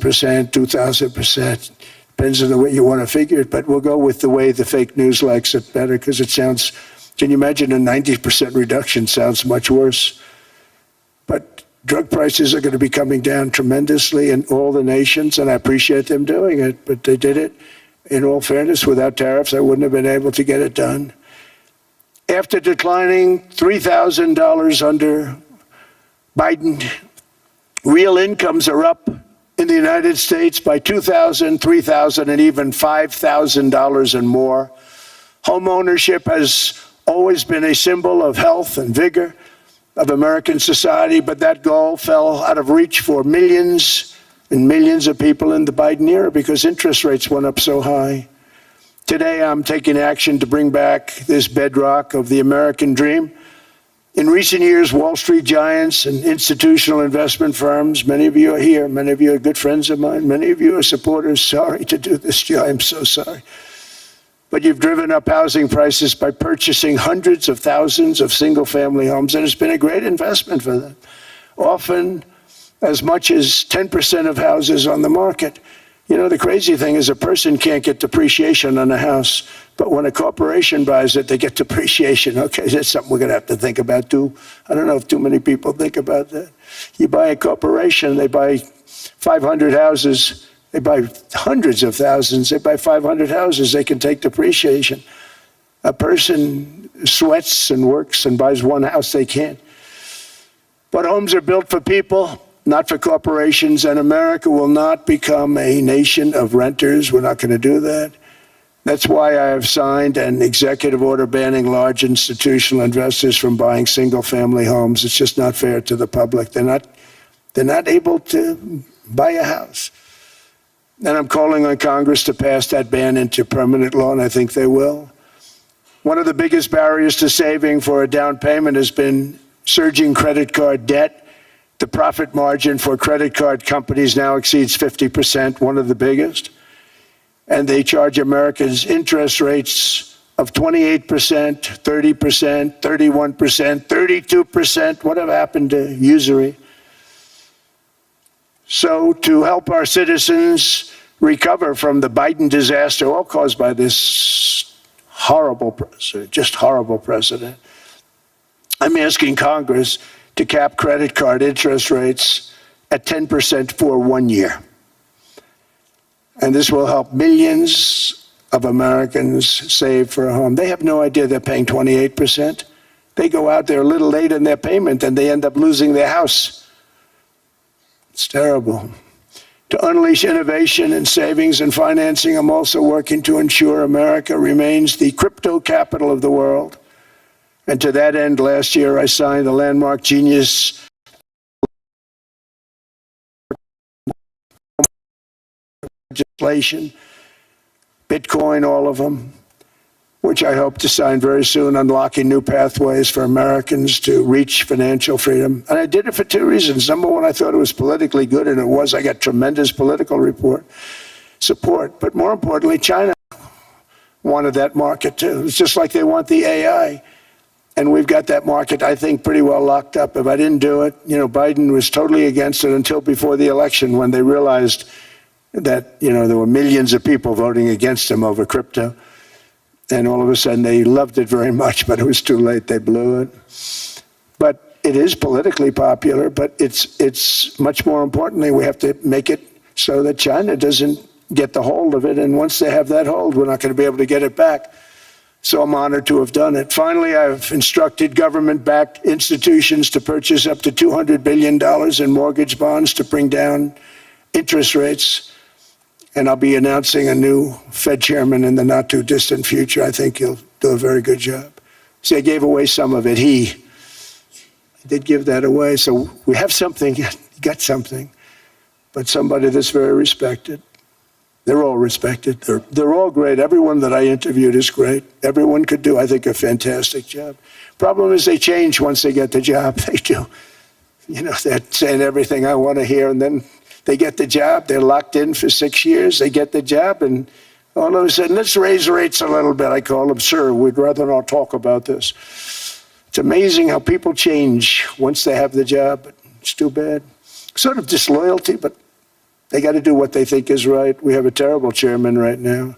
2,000%. Depends on the way you want to figure it, but we'll go with the way the fake news likes it better because it sounds, can you imagine a 90% reduction sounds much worse. But drug prices are going to be coming down tremendously in all the nations, and I appreciate them doing it, but they did it. In all fairness, without tariffs, I wouldn't have been able to get it done. After declining $3,000 under Biden, real incomes are up in the United States by $2,000, $3,000, and even $5,000 and more. Home ownership has always been a symbol of health and vigor of American society, but that goal fell out of reach for millions and millions of people in the Biden era because interest rates went up so high. Today, I'm taking action to bring back this bedrock of the American dream. In recent years, Wall Street giants and institutional investment firms, many of you are here, many of you are good friends of mine, many of you are supporters. Sorry to do this, Joe, I'm so sorry. But you've driven up housing prices by purchasing hundreds of thousands of single-family homes, and it's been a great investment for them. Often as much as 10% of houses on the market. You know, the crazy thing is a person can't get depreciation on a house, but when a corporation buys it, they get depreciation. Okay, that's something we're going to have to think about too. I don't know if too many people think about that. You buy a corporation, they buy 500 houses, they buy hundreds of thousands, they buy 500 houses, they can take depreciation. A person sweats and works and buys one house, they can't. But homes are built for people, not for corporations, and America will not become a nation of renters. We're not going to do that. That's why I have signed an executive order banning large institutional investors from buying single-family homes. It's just not fair to the public. They're not able to buy a house. And I'm calling on Congress to pass that ban into permanent law, and I think they will. One of the biggest barriers to saving for a down payment has been surging credit card debt. The profit margin for credit card companies now exceeds 50%, one of the biggest. And they charge Americans interest rates of 28%, 30%, 31%, 32%. Whatever happened to usury? So to help our citizens recover from the Biden disaster, all caused by this horrible precedent, I'm asking Congress to cap credit card interest rates at 10% for 1 year. And this will help millions of Americans save for a home. They have no idea they're paying 28%. They go out there a little late in their payment and they end up losing their house. It's terrible. To unleash innovation in savings and financing, I'm also working to ensure America remains the crypto capital of the world. And to that end, last year, I signed the landmark Genius legislation, Bitcoin, all of them, which I hope to sign very soon, unlocking new pathways for Americans to reach financial freedom. And I did it for two reasons. Number one, I thought it was politically good, and it was. I got tremendous political support. But more importantly, China wanted that market too. It's just like they want the AI. And we've got that market, I think, pretty well locked up. If I didn't do it, Biden was totally against it until before the election, when they realized that, there were millions of people voting against him over crypto. And all of a sudden, they loved it very much, but it was too late. They blew it. But it is politically popular, but it's much more importantly, we have to make it so that China doesn't get the hold of it. And once they have that hold, we're not going to be able to get it back. So I'm honored to have done it. Finally, I've instructed government-backed institutions to purchase up to $200 billion in mortgage bonds to bring down interest rates. And I'll be announcing a new Fed chairman in the not-too-distant future. I think he'll do a very good job. See, I gave away some of it. He did give that away. So we have something, got something, but somebody that's very respected. They're all respected. They're all great. Everyone that I interviewed is great. Everyone could do, I think, a fantastic job. Problem is they change once they get the job. They do. They're saying everything I want to hear, and then they get the job. They're locked in for 6 years. They get the job, and all of a sudden, let's raise rates a little bit. I call them, sir, we'd rather not talk about this. It's amazing how people change once they have the job, but it's too bad. Sort of disloyalty, but they got to do what they think is right. We have a terrible chairman right now,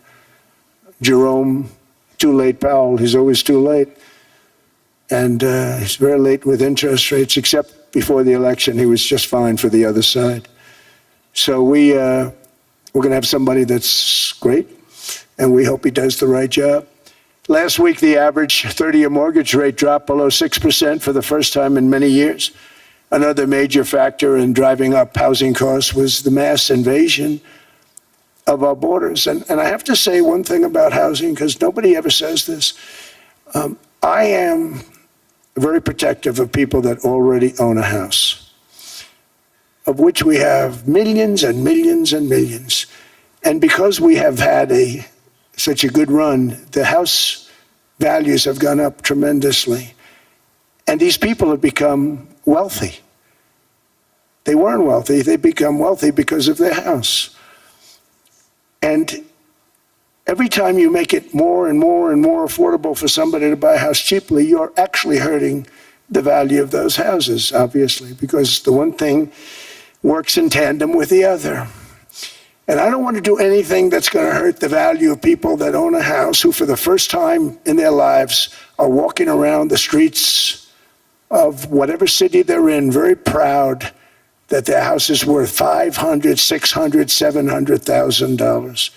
Jerome, too late Powell. He's always too late. And he's very late with interest rates, except before the election, he was just fine for the other side. So we're going to have somebody that's great, and we hope he does the right job. Last week, the average 30-year mortgage rate dropped below 6% for the first time in many years. Another major factor in driving up housing costs was the mass invasion of our borders. And I have to say one thing about housing, because nobody ever says this. I am very protective of people that already own a house, of which we have millions and millions and millions. And because we have had such a good run, the house values have gone up tremendously. And these people have become wealthy. They weren't wealthy. They become wealthy because of their house. And every time you make it more and more and more affordable for somebody to buy a house cheaply, you're actually hurting the value of those houses, obviously, because the one thing works in tandem with the other. And I don't want to do anything that's going to hurt the value of people that own a house, who for the first time in their lives are walking around the streets of whatever city they're in, very proud that their house is worth $500,000, $600,000, $700,000.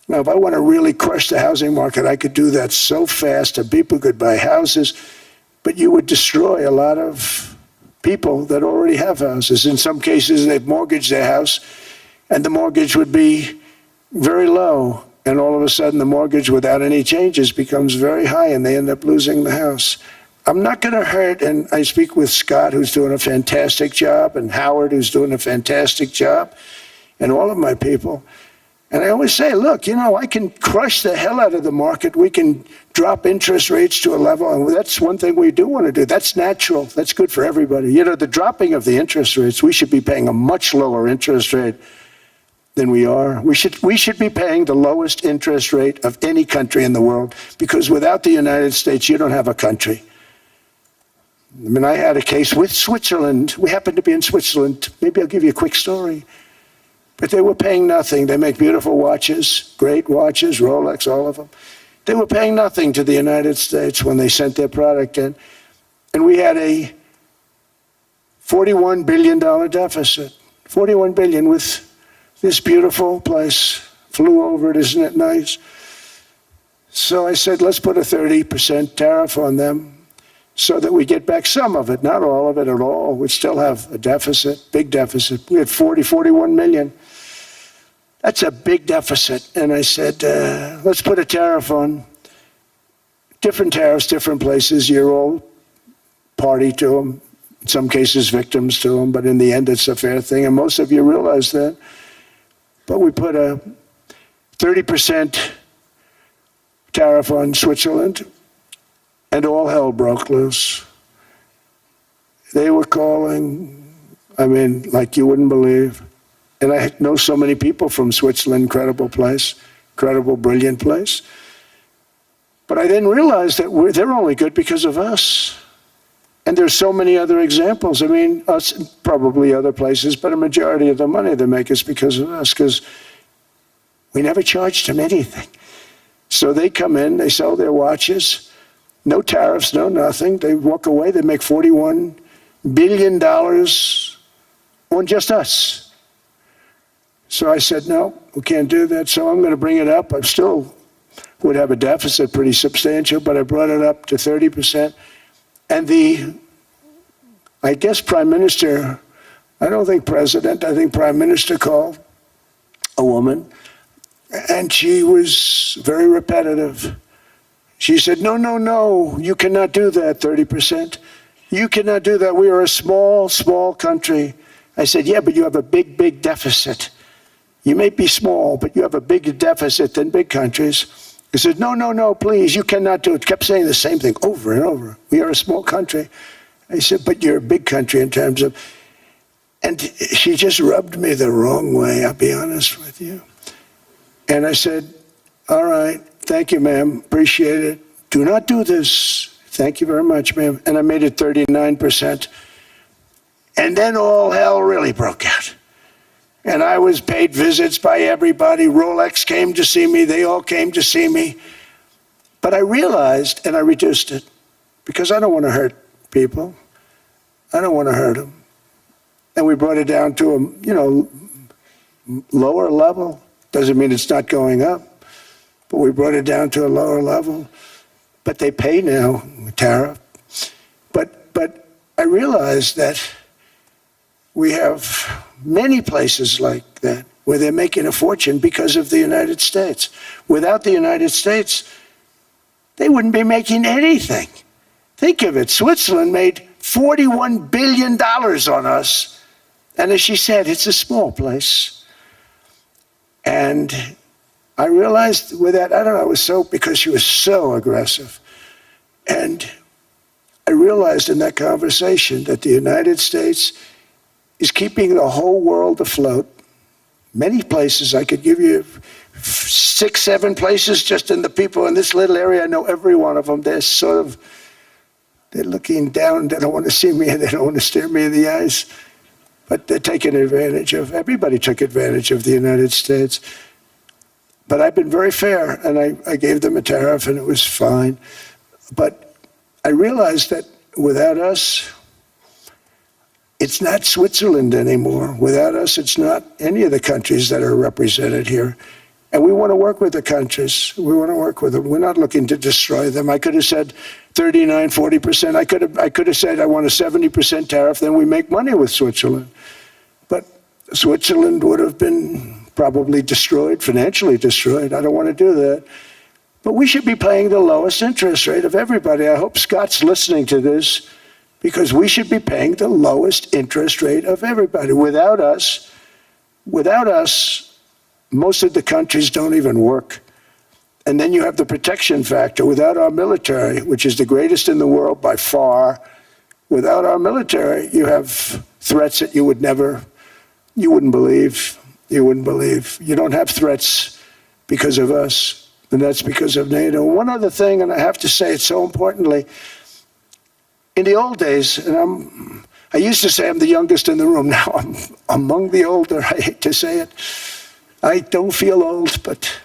Now, if I want to really crush the housing market, I could do that so fast, and people could buy houses, but you would destroy a lot of people that already have houses. In some cases, they've mortgaged their house, and the mortgage would be very low, and all of a sudden, the mortgage without any changes becomes very high, and they end up losing the house. I'm not going to hurt, and I speak with Scott, who's doing a fantastic job, and Howard, who's doing a fantastic job, and all of my people. And I always say, look, I can crush the hell out of the market. We can drop interest rates to a level, and that's one thing we do want to do. That's natural. That's good for everybody. The dropping of the interest rates, we should be paying a much lower interest rate than we are. We should be paying the lowest interest rate of any country in the world, because without the United States, you don't have a country. I mean, I had a case with Switzerland. We happened to be in Switzerland. Maybe I'll give you a quick story. But they were paying nothing. They make beautiful watches, great watches, Rolex, all of them. They were paying nothing to the United States when they sent their product in. And we had a $41 billion deficit. $41 billion with this beautiful place. Flew over it, isn't it nice? So I said, let's put a 30% tariff on them. so that we get back some of it, not all of it at all. We still have a deficit, big deficit. We had 41 million. That's a big deficit. And I said, let's put a tariff on. Different tariffs, different places. You're all party to them. In some cases, victims to them. But in the end, it's a fair thing. And most of you realize that. But we put a 30% tariff on Switzerland, and all hell broke loose. They were calling, like you wouldn't believe. And I know so many people from Switzerland, incredible place, incredible, brilliant place. But I didn't realize that they're only good because of us. And there's so many other examples. Us, probably other places, but a majority of the money they make is because of us, because we never charged them anything. So they come in, they sell their watches, no tariffs, no nothing. They walk away, they make $41 billion on just us. So I said, no, we can't do that. So I'm going to bring it up. I still would have a deficit pretty substantial, but I brought it up to 30%. And I guess Prime Minister, I don't think President, I think Prime Minister called a woman, and she was very repetitive. She said, no, you cannot do that, 30%. You cannot do that. We are a small, small country. I said, yeah, but you have a big, big deficit. You may be small, but you have a bigger deficit than big countries. He said, no, please, you cannot do it. Kept saying the same thing over and over. We are a small country. I said, but you're a big country in terms of... And she just rubbed me the wrong way, I'll be honest with you. And I said, all right, thank you, ma'am, appreciate it. Do not do this. Thank you very much, ma'am. And I made it 39%. And then all hell really broke out. And I was paid visits by everybody. Rolex came to see me. They all came to see me. But I realized, and I reduced it, because I don't want to hurt people. I don't want to hurt them. And we brought it down to a, lower level. Doesn't mean it's not going up, but we brought it down to a lower level. But they pay now, tariff. But I realized that we have many places like that where they're making a fortune because of the United States. Without the United States, they wouldn't be making anything. Think of it. Switzerland made $41 billion on us. And as she said, it's a small place. And I realized with that, I don't know, it was so, because she was so aggressive. And I realized in that conversation that the United States is keeping the whole world afloat. Many places, I could give you 6, 7 places just in the people in this little area. I know every one of them. They're looking down. They don't want to see me, and they don't want to stare me in the eyes. But they're taking advantage of, everybody took advantage of the United States. But I've been very fair, and I gave them a tariff, and it was fine. But I realized that without us, it's not Switzerland anymore. Without us, it's not any of the countries that are represented here. And we want to work with the countries. We want to work with them. We're not looking to destroy them. I could have said 39, 40%. I could have said I want a 70% tariff, then we make money with Switzerland. But Switzerland would have been probably destroyed, financially destroyed. I don't want to do that. But we should be paying the lowest interest rate of everybody. I hope Scott's listening to this, because we should be paying the lowest interest rate of everybody. Without us, most of the countries don't even work. And then you have the protection factor. Without our military, which is the greatest in the world by far, without our military, you have threats that you wouldn't believe. You don't have threats because of us, and that's because of NATO. One other thing, and I have to say it so importantly, in the old days, and I used to say I'm the youngest in the room. Now I'm among the older. I hate to say it. I don't feel old, but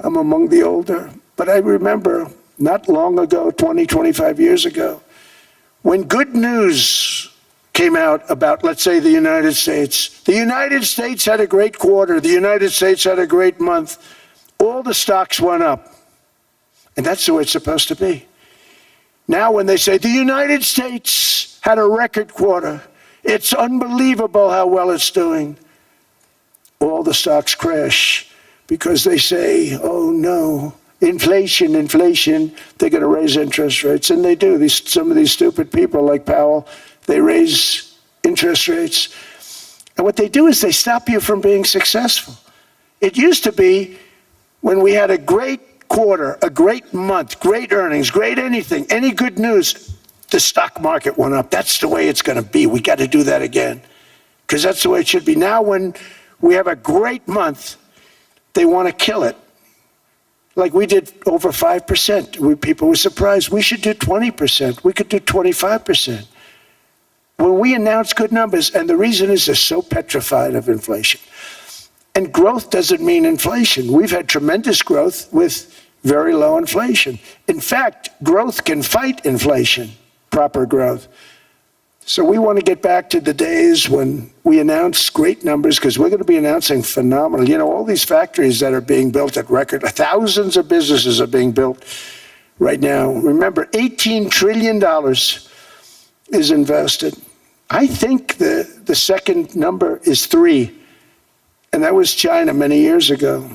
I'm among the older. But I remember not long ago, 20, 25 years ago, when good news came out about, let's say, the United States. The United States had a great quarter. The United States had a great month. All the stocks went up. And that's the way it's supposed to be. Now when they say the United States had a record quarter, it's unbelievable how well it's doing, all the stocks crash because they say, oh no, inflation, they're going to raise interest rates. And they do. Some of these stupid people like Powell, they raise interest rates. And what they do is they stop you from being successful. It used to be when we had a great quarter, a great month, great earnings, great anything, any good news, the stock market went up. That's the way it's going to be. We got to do that again because that's the way it should be. Now when we have a great month, they want to kill it. Like we did over 5%. People were surprised. We should do 20%. We could do 25%. When we announce good numbers, and the reason is they're so petrified of inflation. And growth doesn't mean inflation. We've had tremendous growth with very low inflation. In fact, growth can fight inflation, proper growth. So we want to get back to the days when we announce great numbers, because we're going to be announcing phenomenal. You know, all these factories that are being built at record, thousands of businesses are being built right now. Remember, $18 trillion is invested. I think the second number is 3, and that was China many years ago.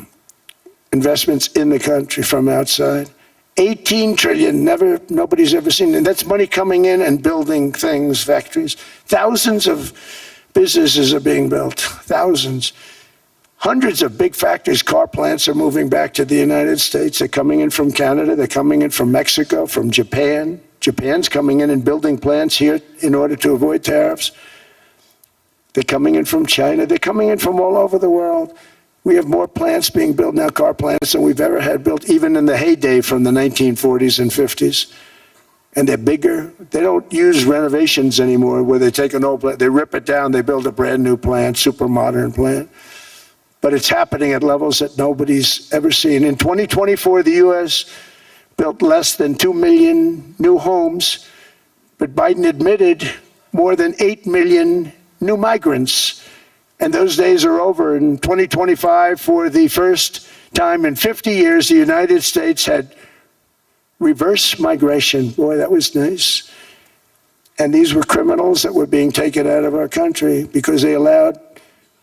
Investments in the country from outside. 18 trillion, nobody's ever seen. And that's money coming in and building things, factories. Thousands of businesses are being built, thousands. Hundreds of big factories, car plants are moving back to the United States. They're coming in from Canada, they're coming in from Mexico, from Japan. Japan's coming in and building plants here in order to avoid tariffs. They're coming in from China, they're coming in from all over the world. We have more plants being built now, car plants, than we've ever had built, even in the heyday from the 1940s and 50s. And they're bigger. They don't use renovations anymore where they take an old plant, they rip it down, they build a brand new plant, super modern plant. But it's happening at levels that nobody's ever seen. In 2024, the U.S. built less than 2 million new homes, but Biden admitted more than 8 million new migrants. And those days are over. In 2025, for the first time in 50 years, the United States had reverse migration. Boy, that was nice. And these were criminals that were being taken out of our country because they allowed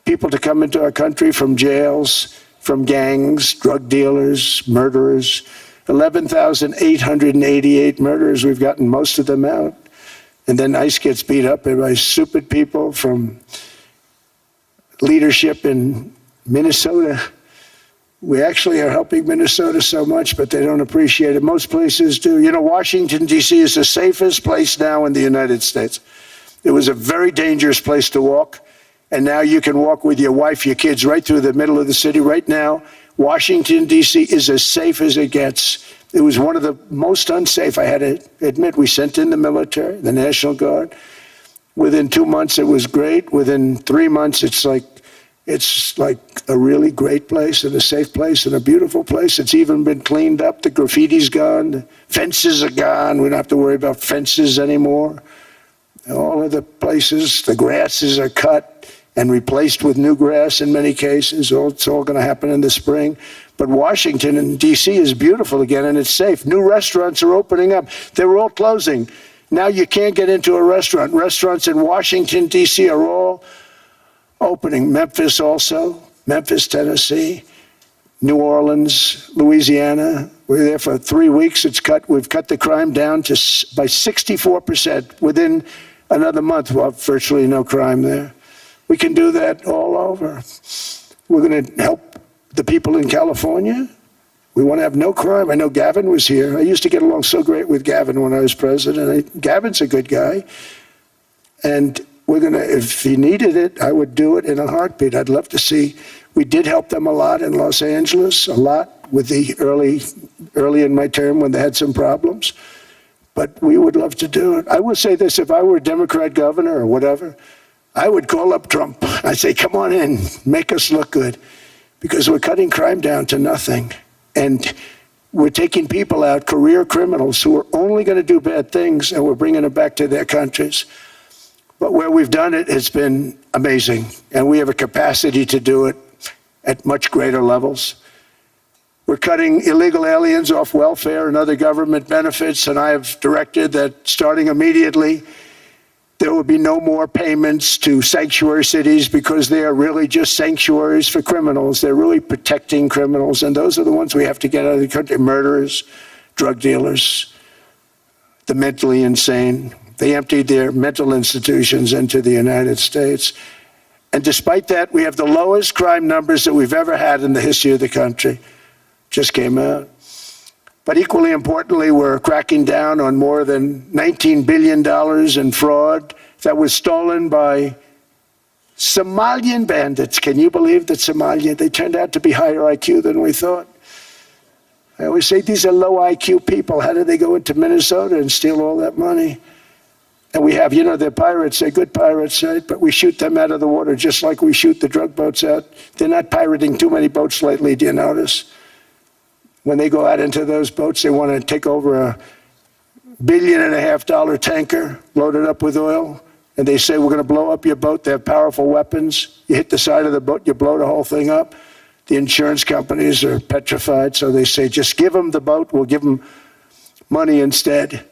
people to come into our country from jails, from gangs, drug dealers, murderers. 11,888 murderers. We've gotten most of them out. And then ICE gets beat up by stupid people from leadership in Minnesota. We actually are helping Minnesota so much, but they don't appreciate it. Most places do. You know, Washington, D.C. is the safest place now in the United States. It was a very dangerous place to walk, and now you can walk with your wife, your kids, right through the middle of the city. Right now, Washington, D.C. is as safe as it gets. It was one of the most unsafe, I had to admit. We sent in the military, the National Guard. Within 2 months, it was great. Within 3 months, it's like a really great place and a safe place and a beautiful place. It's even been cleaned up. The graffiti's gone. The fences are gone. We don't have to worry about fences anymore. All of the places, the grasses are cut and replaced with new grass in many cases. It's all going to happen in the spring. But Washington and D.C. is beautiful again, and it's safe. New restaurants are opening up. They were all closing. Now you can't get into a restaurant. Restaurants in Washington, D.C. are all opening. Memphis also, Memphis, Tennessee, New Orleans, Louisiana. We're there for 3 weeks. We've cut the crime down by 64%. Within another month, we'll have virtually no crime there. We can do that all over. We're going to help the people in California. We want to have no crime. I know Gavin was here. I used to get along so great with Gavin when I was president. Gavin's a good guy. And we're going to, if he needed it, I would do it in a heartbeat. I'd love to see. We did help them a lot in Los Angeles, a lot with the early in my term when they had some problems. But we would love to do it. I will say this, if I were a Democrat governor or whatever, I would call up Trump. I'd say, come on in, make us look good. Because we're cutting crime down to nothing. And we're taking people out, career criminals who are only going to do bad things, and we're bringing them back to their countries. But where we've done it, it's been amazing. And we have a capacity to do it at much greater levels. We're cutting illegal aliens off welfare and other government benefits, and I have directed that starting immediately, there will be no more payments to sanctuary cities because they are really just sanctuaries for criminals. They're really protecting criminals, and those are the ones we have to get out of the country: murderers, drug dealers, the mentally insane. They emptied their mental institutions into the United States. And despite that, we have the lowest crime numbers that we've ever had in the history of the country. Just came out. But equally importantly, we're cracking down on more than $19 billion in fraud that was stolen by Somalian bandits. Can you believe that Somalia, they turned out to be higher IQ than we thought? I always say these are low IQ people. How did they go into Minnesota and steal all that money? And we have, they're pirates, they're good pirates, right? But we shoot them out of the water just like we shoot the drug boats out. They're not pirating too many boats lately, do you notice? When they go out into those boats, they want to take over a $1.5 billion tanker loaded up with oil. And they say, we're going to blow up your boat. They have powerful weapons. You hit the side of the boat, you blow the whole thing up. The insurance companies are petrified. So they say, just give them the boat. We'll give them money instead.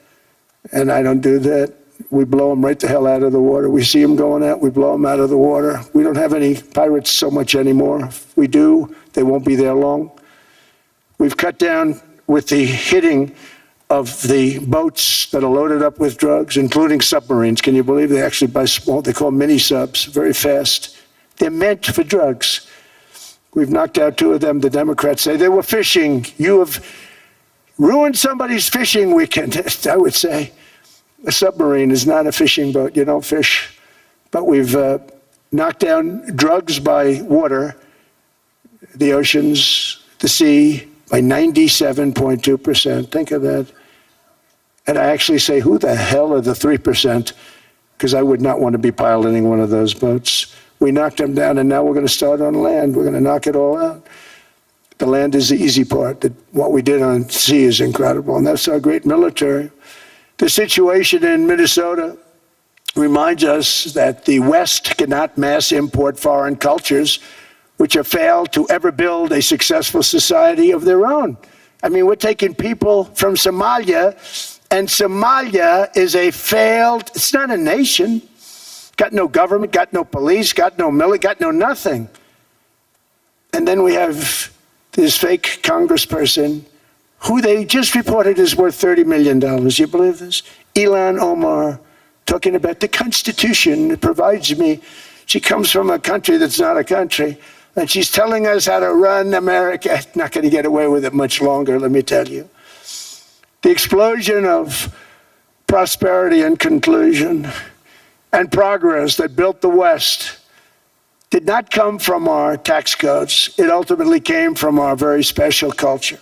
And I don't do that. We blow them right the hell out of the water. We see them going out, we blow them out of the water. We don't have any pirates so much anymore. If we do, they won't be there long. We've cut down with the hitting of the boats that are loaded up with drugs, including submarines. Can you believe they actually buy small, they call mini subs, very fast. They're meant for drugs. We've knocked out 2 of them. The Democrats say they were fishing. You have ruined somebody's fishing weekend, I would say. A submarine is not a fishing boat. You don't fish. But we've knocked down drugs by water, the oceans, the sea, by 97.2%. Think of that. And I actually say, who the hell are the 3%? Because I would not want to be piloting one of those boats. We knocked them down, and now we're going to start on land. We're going to knock it all out. The land is the easy part. What we did on sea is incredible, and that's our great military. The situation in Minnesota reminds us that the West cannot mass import foreign cultures which have failed to ever build a successful society of their own. I mean, we're taking people from Somalia, and Somalia is a failed, it's not a nation, got no government, got no police, got no military, got no nothing. And then we have this fake congressperson who they just reported is worth $30 million. You believe this? Ilhan Omar, talking about the Constitution that provides me. She comes from a country that's not a country, and she's telling us how to run America. Not going to get away with it much longer, let me tell you. The explosion of prosperity and conclusion and progress that built the West did not come from our tax codes. It ultimately came from our very special culture.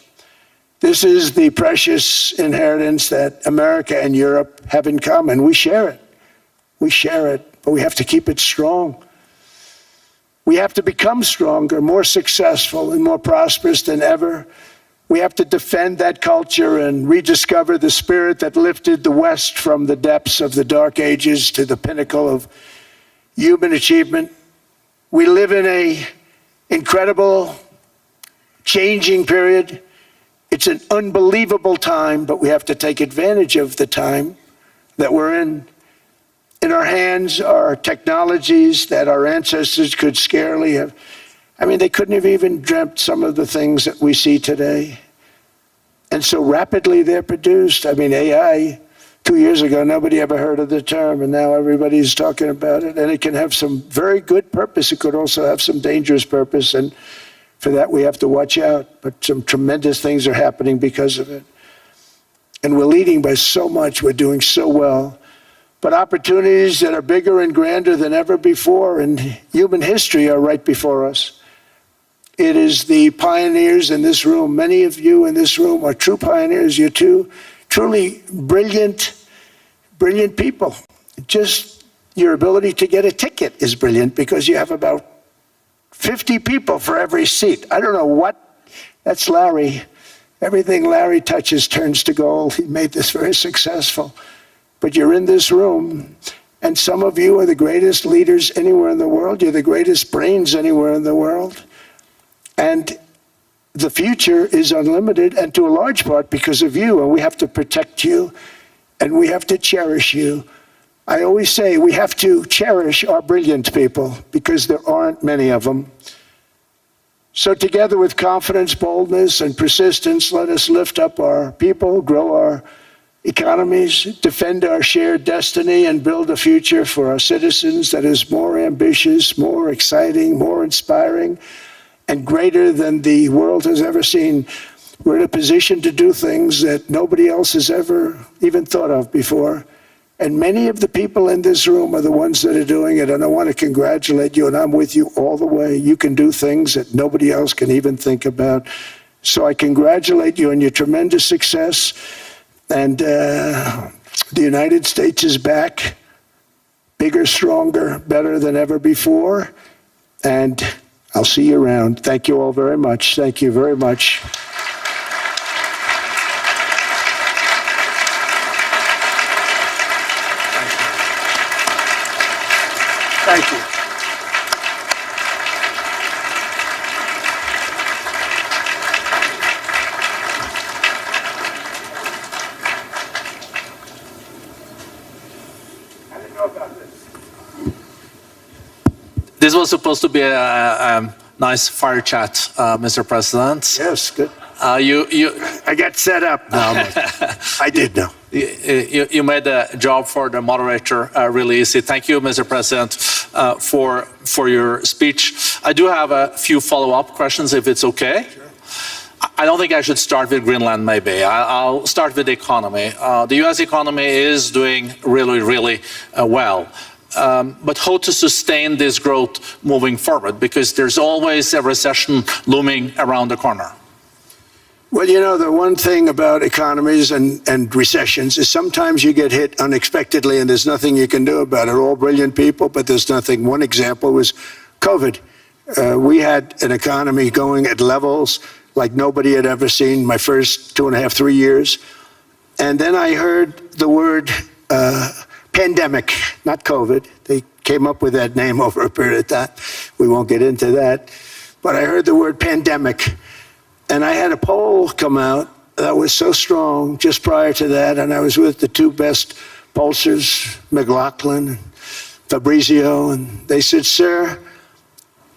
This is the precious inheritance that America and Europe have in common. We share it. We share it, but we have to keep it strong. We have to become stronger, more successful, and more prosperous than ever. We have to defend that culture and rediscover the spirit that lifted the West from the depths of the Dark Ages to the pinnacle of human achievement. We live in an incredible, changing period. It's an unbelievable time, but we have to take advantage of the time that we're in. In our hands are technologies that our ancestors could scarcely have. I mean, they couldn't have even dreamt some of the things that we see today. And so rapidly they're produced. I mean, AI, 2 years ago, nobody ever heard of the term, and now everybody's talking about it. And it can have some very good purpose. It could also have some dangerous purpose. And for that, we have to watch out. But some tremendous things are happening because of it. And we're leading by so much. We're doing so well. But opportunities that are bigger and grander than ever before in human history are right before us. It is the pioneers in this room. Many of you in this room are true pioneers. You're truly brilliant people. Just your ability to get a ticket is brilliant because you have about 50 people for every seat. I don't know what, that's Larry. Everything Larry touches turns to gold. He made this very successful. But you're in this room, and some of you are the greatest leaders anywhere in the world. You're the greatest brains anywhere in the world. And the future is unlimited, and to a large part because of you, and we have to protect you, and we have to cherish you. I always say we have to cherish our brilliant people because there aren't many of them. So together with confidence, boldness, and persistence, let us lift up our people, grow our economies, defend our shared destiny, and build a future for our citizens that is more ambitious, more exciting, more inspiring, and greater than the world has ever seen. We're in a position to do things that nobody else has ever even thought of before. And many of the people in this room are the ones that are doing it. And I want to congratulate you, and I'm with you all the way. You can do things that nobody else can even think about. So I congratulate you on your tremendous success. And the United States is back, bigger, stronger, better than ever before. And I'll see you around. Thank you all very much. Thank you very much. Thank you. I didn't know about this. This was supposed to be a nice fire chat, Mr. President. Yes, good. You I got set up now. I did know. You made the job for the moderator really easy. Thank you, Mr. President, for your speech. I do have a few follow-up questions, if it's okay. Sure. I don't think I should start with Greenland, maybe. I'll start with the economy. The U.S. economy is doing really, really well. But how to sustain this growth moving forward? Because there's always a recession looming around the corner. Well, you know, the one thing about economies and recessions is sometimes you get hit unexpectedly and there's nothing you can do about it. All brilliant people, but there's nothing. One example was COVID. We had an economy going at levels like nobody had ever seen my first 2.5, 3 years. And then I heard the word pandemic, not COVID. They came up with that name over a period of time. We won't get into that. But I heard the word pandemic. And I had a poll come out that was so strong just prior to that, and I was with the two best pollsters, McLaughlin and Fabrizio, and they said, sir,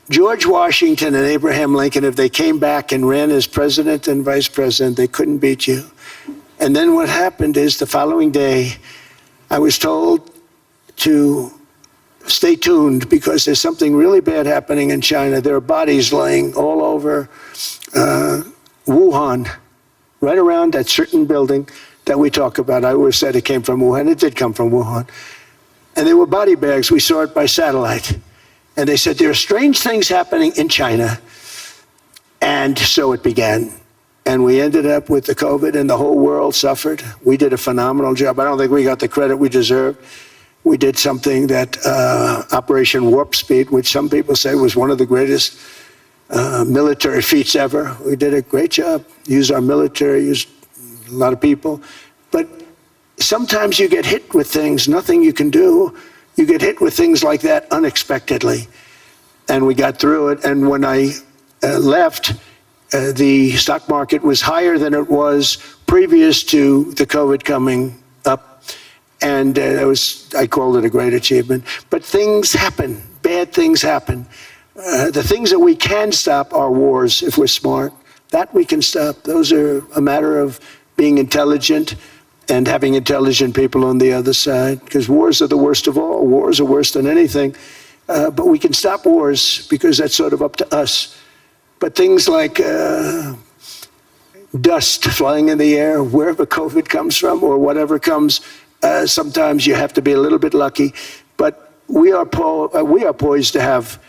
George Washington and Abraham Lincoln, if they came back and ran as president and vice president, they couldn't beat you. And then what happened is the following day, I was told to stay tuned because there's something really bad happening in China. There are bodies laying all over Wuhan, right around that certain building that we talk about. I always said it came from Wuhan. It did come from Wuhan. And there were body bags. We saw it by satellite. And they said, there are strange things happening in China. And so it began. And we ended up with the COVID, and the whole world suffered. We did a phenomenal job. I don't think we got the credit we deserved. We did something that Operation Warp Speed, which some people say was one of the greatest military feats ever. We did a great job. Used our military, used a lot of people. But sometimes you get hit with things, nothing you can do. You get hit with things like that unexpectedly. And we got through it. And when I left, the stock market was higher than it was previous to the COVID coming up. And I called it a great achievement. But things happen. Bad things happen. The things that we can stop are wars if we're smart. That we can stop. Those are a matter of being intelligent and having intelligent people on the other side. Because wars are the worst of all. Wars are worse than anything. But we can stop wars because that's sort of up to us. But things like dust flying in the air, wherever COVID comes from or whatever comes, sometimes you have to be a little bit lucky. But we are poised to have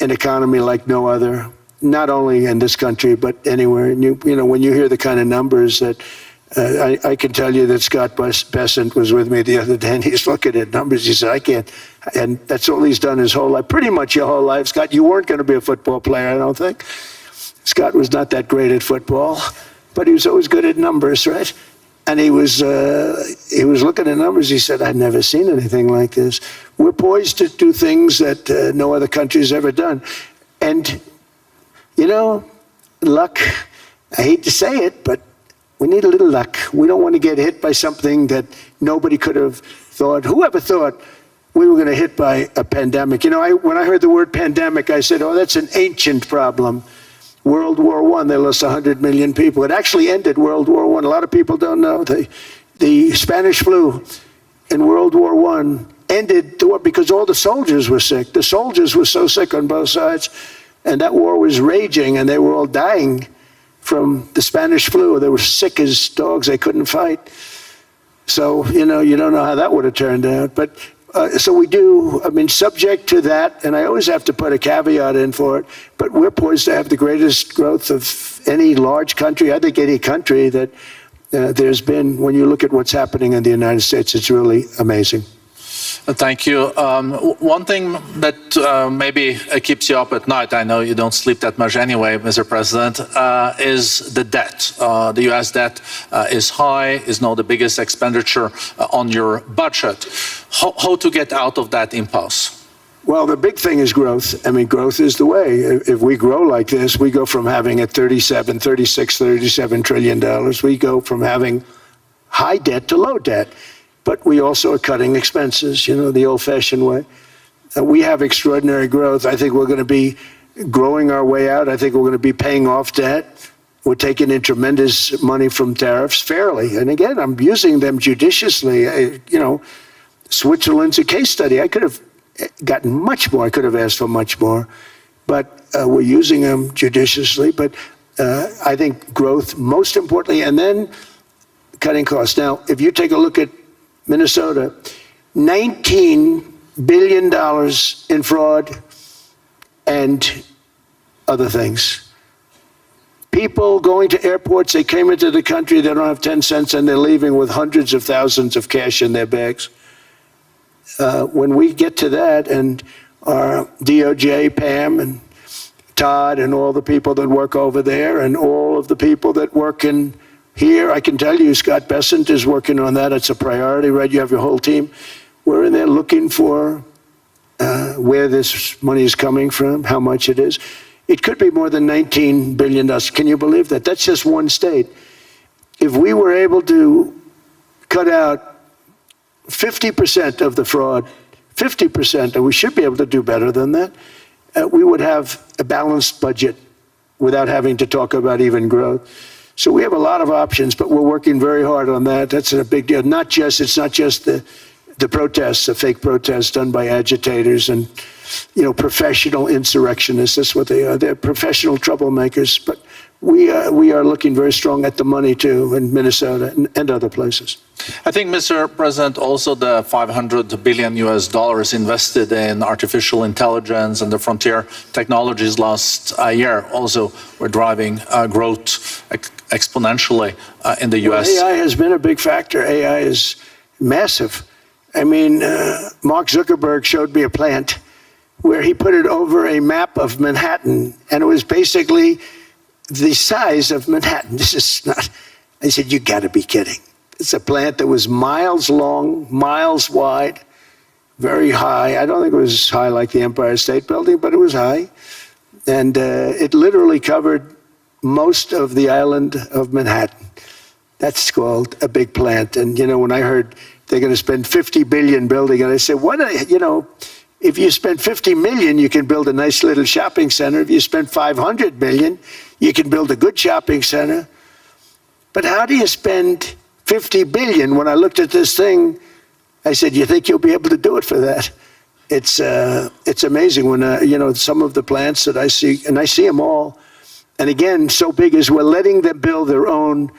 an economy like no other, not only in this country, but anywhere. And you know, when you hear the kind of numbers that I can tell you that Scott Bessent was with me the other day, and he's looking at numbers. He said, I can't. And that's all he's done his whole life, pretty much your whole life. Scott, you weren't going to be a football player, I don't think. Scott was not that great at football, but he was always good at numbers, right? And he was looking at numbers. He said, I've never seen anything like this. We're poised to do things that no other country's ever done. And, you know, luck. I hate to say it, but we need a little luck. We don't want to get hit by something that nobody could have thought. Whoever thought we were going to hit by a pandemic? You know, when I heard the word pandemic, I said, oh, that's an ancient problem. World War I, they lost 100 million people. It actually ended World War I. A lot of people don't know. The Spanish flu in World War I ended the war because all the soldiers were sick. The soldiers were so sick on both sides, and that war was raging, and they were all dying from the Spanish flu. They were sick as dogs. They couldn't fight. So, you know, you don't know how that would have turned out. But so we do, I mean, subject to that, and I always have to put a caveat in for it, but we're poised to have the greatest growth of any large country, I think any country that there's been. When you look at what's happening in the United States, it's really amazing. Thank you. One thing that maybe keeps you up at night, I know you don't sleep that much anyway, Mr. President, is the debt. The U.S. debt is high, is now the biggest expenditure on your budget. How to get out of that impasse? Well, the big thing is growth. I mean, growth is the way. If we grow like this, we go from having a $37 trillion. We go from having high debt to low debt. But we also are cutting expenses, you know, the old-fashioned way. We have extraordinary growth. I think we're going to be growing our way out. I think we're going to be paying off debt. We're taking in tremendous money from tariffs fairly. And again, I'm using them judiciously. You know, Switzerland's a case study. I could have gotten much more. I could have asked for much more. But we're using them judiciously. But I think growth, most importantly, and then cutting costs. Now, if you take a look at Minnesota, $19 billion in fraud and other things. People going to airports, they came into the country, they don't have 10 cents, and they're leaving with hundreds of thousands of cash in their bags. When we get to that, and our DOJ, Pam, and Todd, and all the people that work over there, and all of the people that work in here, I can tell you, Scott Bessent is working on that. It's a priority, right? You have your whole team. We're in there looking for where this money is coming from, how much it is. It could be more than $19 billion. Can you believe that? That's just one state. If we were able to cut out 50% of the fraud, 50%, and we should be able to do better than that, we would have a balanced budget without having to talk about even growth. So we have a lot of options, but we're working very hard on that. That's a big deal. It's not just the protests, the fake protests done by agitators and, you know, professional insurrectionists. That's what they are. They're professional troublemakers. But we are looking very strong at the money too in Minnesota and other places. I think, Mr. President, also the $500 billion invested in artificial intelligence and the frontier technologies last year also were driving growth exponentially in the U.S. Well, AI has been a big factor. AI is massive. I mean, Mark Zuckerberg showed me a plant where he put it over a map of Manhattan, and it was basically the size of Manhattan. This is not, I said, you got to be kidding. It's a plant that was miles long, miles wide, very high. I don't think it was high like the Empire State Building, but it was high. And it literally covered most of the island of Manhattan. That's called a big plant. And, you know, when I heard they're going to spend $50 billion building it, I said, what, you know, if you spend $50 million, you can build a nice little shopping center. If you spend $500 million, you can build a good shopping center. But how do you spend $50 billion? When I looked at this thing, I said, you think you'll be able to do it for that? It's amazing when, you know, some of the plants that I see, and I see them all. And again, so big is we're letting them build their own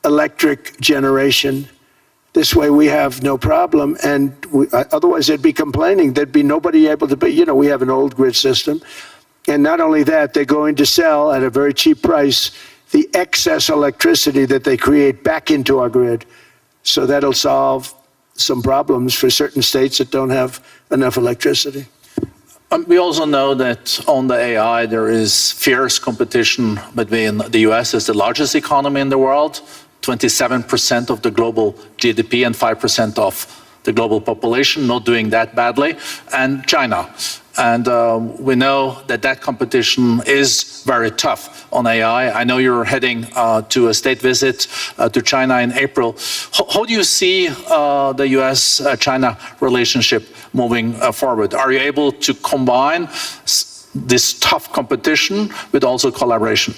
electric generation. This way we have no problem. And otherwise they'd be complaining. There'd be nobody able to, you know, we have an old grid system. And not only that, they're going to sell at a very cheap price the excess electricity that they create back into our grid. So that'll solve some problems for certain states that don't have enough electricity. We also know that on the AI, there is fierce competition between the US as the largest economy in the world, 27% of the global GDP and 5% of the global population, not doing that badly, and China. And we know that competition is very tough on AI. I know you're heading to a state visit to China in April. How do you see the US-China relationship moving forward? Are you able to combine this tough competition with also collaboration?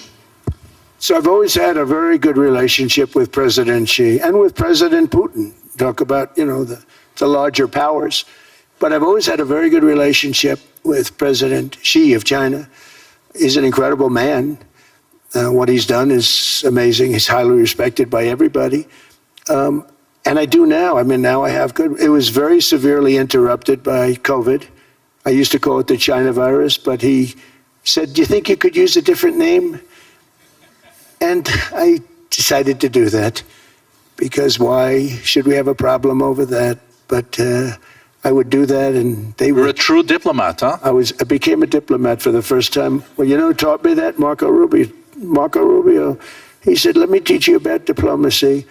So I've always had a very good relationship with President Xi and with President Putin. Talk about, the larger powers. But I've always had a very good relationship with President Xi of China. He's an incredible man. What he's done is amazing. He's highly respected by everybody. And I do now. Now I have good. It was very severely interrupted by COVID. I used to call it the China virus, but he said, "Do you think you could use a different name?" And I decided to do that, because why should we have a problem over that? But I would do that, and they were... You're a true diplomat, huh? I became a diplomat for the first time. Well, who taught me that? Marco Rubio. He said, "Let me teach you about diplomacy."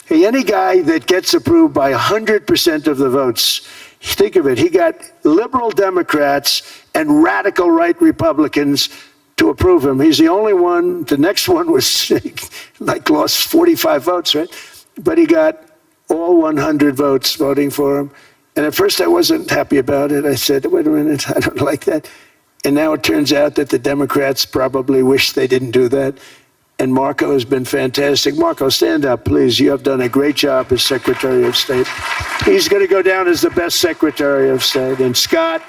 Hey, any guy that gets approved by 100% of the votes, think of it, he got liberal Democrats and radical right Republicans to approve him. He's the only one. The next one was lost 45 votes, right? But he got all 100 votes voting for him. And at first I wasn't happy about it. I said, "Wait a minute, I don't like that." And now it turns out that the Democrats probably wish they didn't do that. And Marco has been fantastic. Marco, stand up, please. You have done a great job as Secretary of State. He's going to go down as the best Secretary of State. And Scott,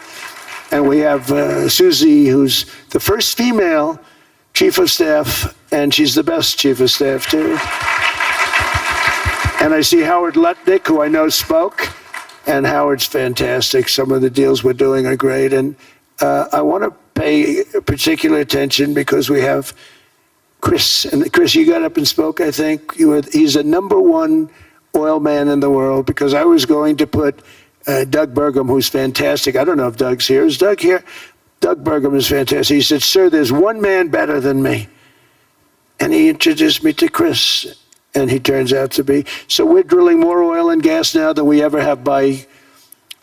and we have Susie, who's the first female Chief of Staff, and she's the best Chief of Staff, too. And I see Howard Lutnick, who I know spoke, and Howard's fantastic. Some of the deals we're doing are great. And I want to pay particular attention because we have Chris. And Chris, you got up and spoke, I think. He's the #1 oil man in the world, because I was going to put Doug Burgum, who's fantastic. I don't know if Doug's here. Is Doug here? Doug Burgum is fantastic. He said, "Sir, there's one man better than me." And he introduced me to Chris. And he turns out to be. So we're drilling more oil and gas now than we ever have, by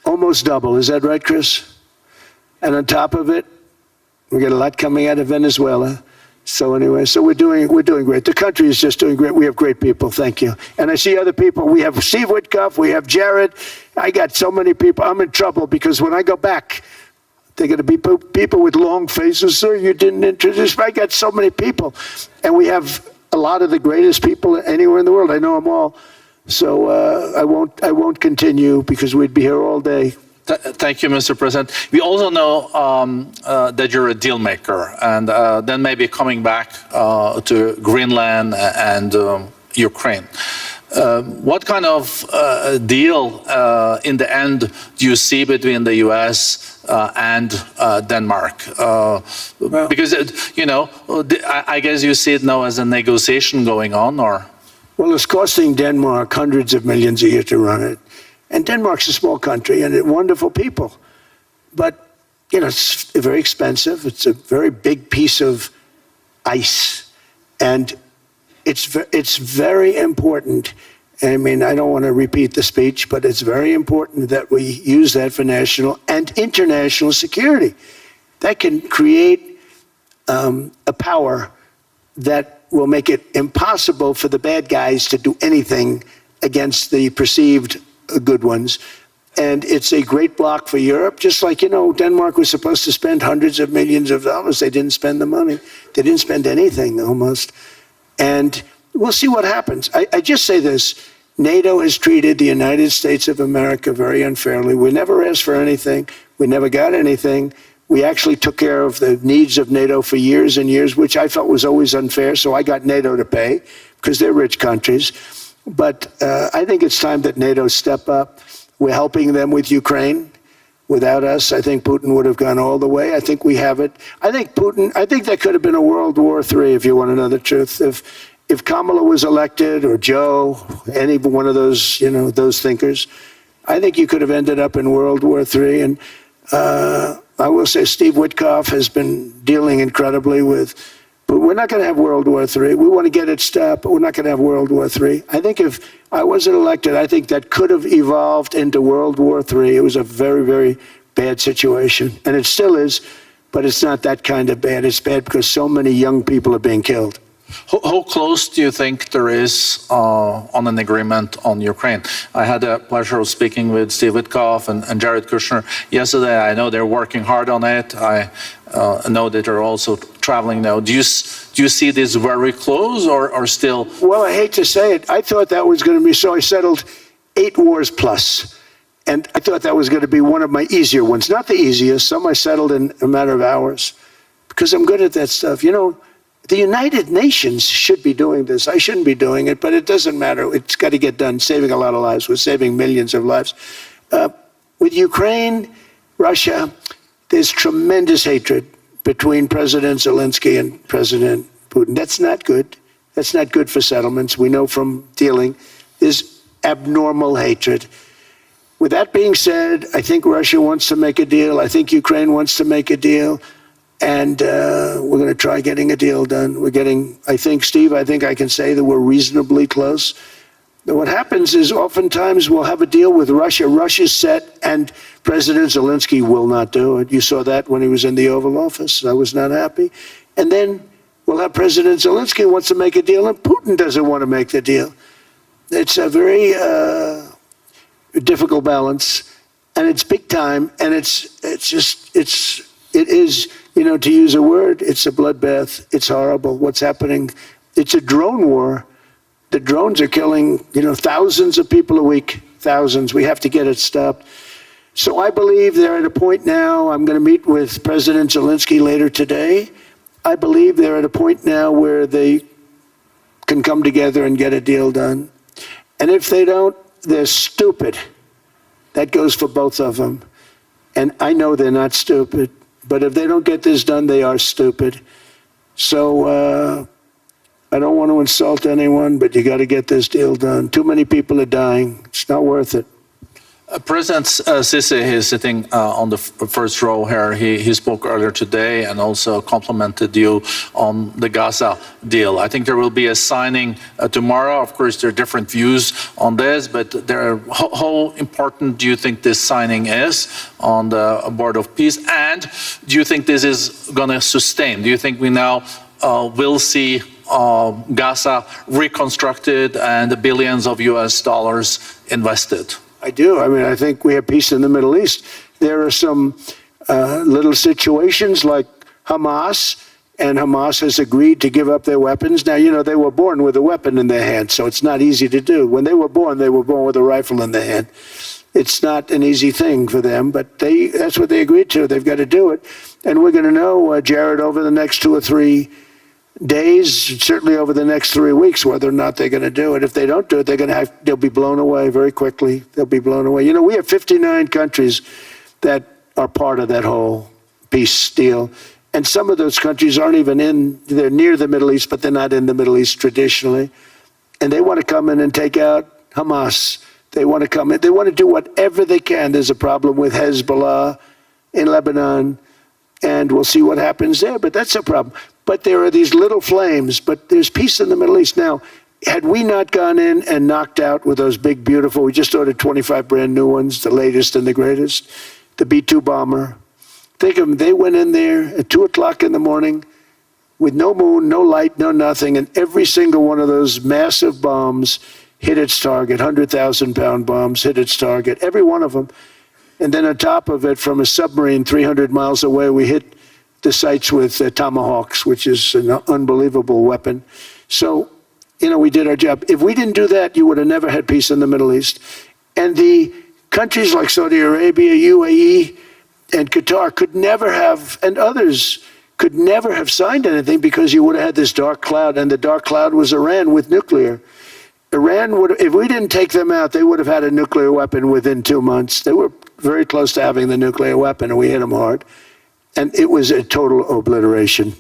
almost double. Is that right, Chris? And on top of it, we get a lot coming out of Venezuela. So anyway, so we're doing great. The country is just doing great. We have great people. Thank you. And I see other people. We have Steve Witkoff. We have Jared. I got so many people. I'm in trouble, because when I go back, they're going to be people with long faces. "Sir, you didn't introduce me." I got so many people. And we have a lot of the greatest people anywhere in the world. I know them all. So I won't continue, because we'd be here all day. Thank you, Mr. President. We also know that you're a deal maker, and then maybe coming back to Greenland and Ukraine. What kind of deal in the end do you see between the U.S. And Denmark? Because, I guess you see it now as a negotiation going on, or? Well, it's costing Denmark hundreds of millions a year to run it. And Denmark's a small country, and wonderful people. But, it's very expensive. It's a very big piece of ice. And it's very important. I don't want to repeat the speech, but it's very important that we use that for national and international security. That can create a power that will make it impossible for the bad guys to do anything against the perceived good ones. And it's a great block for Europe. Just like, Denmark was supposed to spend hundreds of millions of dollars. They didn't spend the money. They didn't spend anything, almost. And we'll see what happens. I just say this. NATO has treated the United States of America very unfairly. We never asked for anything. We never got anything. We actually took care of the needs of NATO for years and years, which I felt was always unfair. So I got NATO to pay, because they're rich countries. But I think it's time that NATO step up. We're helping them with Ukraine. Without us, I think Putin would have gone all the way. I think we have it. I think there could have been a World War III, if you want to know the truth. If Kamala was elected, or Joe, any one of those, those thinkers, I think you could have ended up in World War III. And I will say Steve Witkoff has been dealing incredibly with, but we're not going to have World War III. We want to get it stopped, but we're not going to have World War III. I think if I wasn't elected, I think that could have evolved into World War III. It was a very, very bad situation. And it still is, but it's not that kind of bad. It's bad because so many young people are being killed. How close do you think there is on an agreement on Ukraine? I had the pleasure of speaking with Steve Witkoff and Jared Kushner yesterday. I know they're working hard on it. I know that they're also traveling now. Do you see this very close or still? Well, I hate to say it. I thought that was going to be so. I settled 8 wars plus. And I thought that was going to be one of my easier ones. Not the easiest. Some I settled in a matter of hours because I'm good at that stuff. You know, the United Nations should be doing this. I shouldn't be doing it, but it doesn't matter. It's got to get done, saving a lot of lives. We're saving millions of lives. With Ukraine, Russia, there's tremendous hatred between President Zelensky and President Putin. That's not good. That's not good for settlements. We know from dealing. There's abnormal hatred. With that being said, I think Russia wants to make a deal. I think Ukraine wants to make a deal. And we're going to try getting a deal done. We're getting, I think, Steve, I think I can say that we're reasonably close. But what happens is oftentimes we'll have a deal with Russia. Russia's set, and President Zelensky will not do it. You saw that when he was in the Oval Office. I was not happy. And then we'll have President Zelensky wants to make a deal, and Putin doesn't want to make the deal. It's a very difficult balance, and it's big time, and it is, you know, to use a word, it's a bloodbath. It's horrible what's happening. It's a drone war. The drones are killing, you know, thousands of people a week, thousands. We have to get it stopped. So I believe they're at a point now, I'm going to meet with President Zelensky later today. I believe they're at a point now where they can come together and get a deal done. And if they don't, they're stupid. That goes for both of them. And I know they're not stupid. But if they don't get this done, they are stupid. So I don't want to insult anyone, but you got to get this deal done. Too many people are dying. It's not worth it. President Sisi is sitting on the first row here. He spoke earlier today and also complimented you on the Gaza deal. I think there will be a signing tomorrow. Of course, there are different views on this, but how important do you think this signing is on the Board of Peace? And do you think this is going to sustain? Do you think we now will see Gaza reconstructed and the billions of US dollars invested? I do. I mean, I think we have peace in the Middle East. There are some little situations like Hamas, and Hamas has agreed to give up their weapons. Now, you know, they were born with a weapon in their hand, so it's not easy to do. When they were born with a rifle in their hand. It's not an easy thing for them, but that's what they agreed to. They've got to do it. And we're going to know, Jared, over the next 2 or 3 days, certainly over the next 3 weeks, whether or not they're going to do it. If they don't do it, they'll be blown away very quickly. They'll be blown away. You know, we have 59 countries that are part of that whole peace deal. And some of those countries aren't even they're near the Middle East, but they're not in the Middle East traditionally. And they want to come in and take out Hamas. They want to come in. They want to do whatever they can. There's a problem with Hezbollah in Lebanon, and we'll see what happens there. But that's a problem. But there are these little flames, but there's peace in the Middle East. Now, had we not gone in and knocked out with those big, beautiful, we just ordered 25 brand new ones, the latest and the greatest, the B-2 bomber. Think of them, they went in there at 2 o'clock in the morning with no moon, no light, no nothing, and every single one of those massive bombs hit its target, 100,000-pound bombs hit its target, every one of them. And then on top of it, from a submarine 300 miles away, we hit the sites with tomahawks, which is an unbelievable weapon. So, you know, we did our job. If we didn't do that, you would have never had peace in the Middle East. And the countries like Saudi Arabia, UAE, and Qatar could never have, and others could never have signed anything because you would have had this dark cloud, and the dark cloud was Iran with nuclear. Iran would, if we didn't take them out, they would have had a nuclear weapon within 2 months. They were very close to having the nuclear weapon, and we hit them hard. And it was a total obliteration.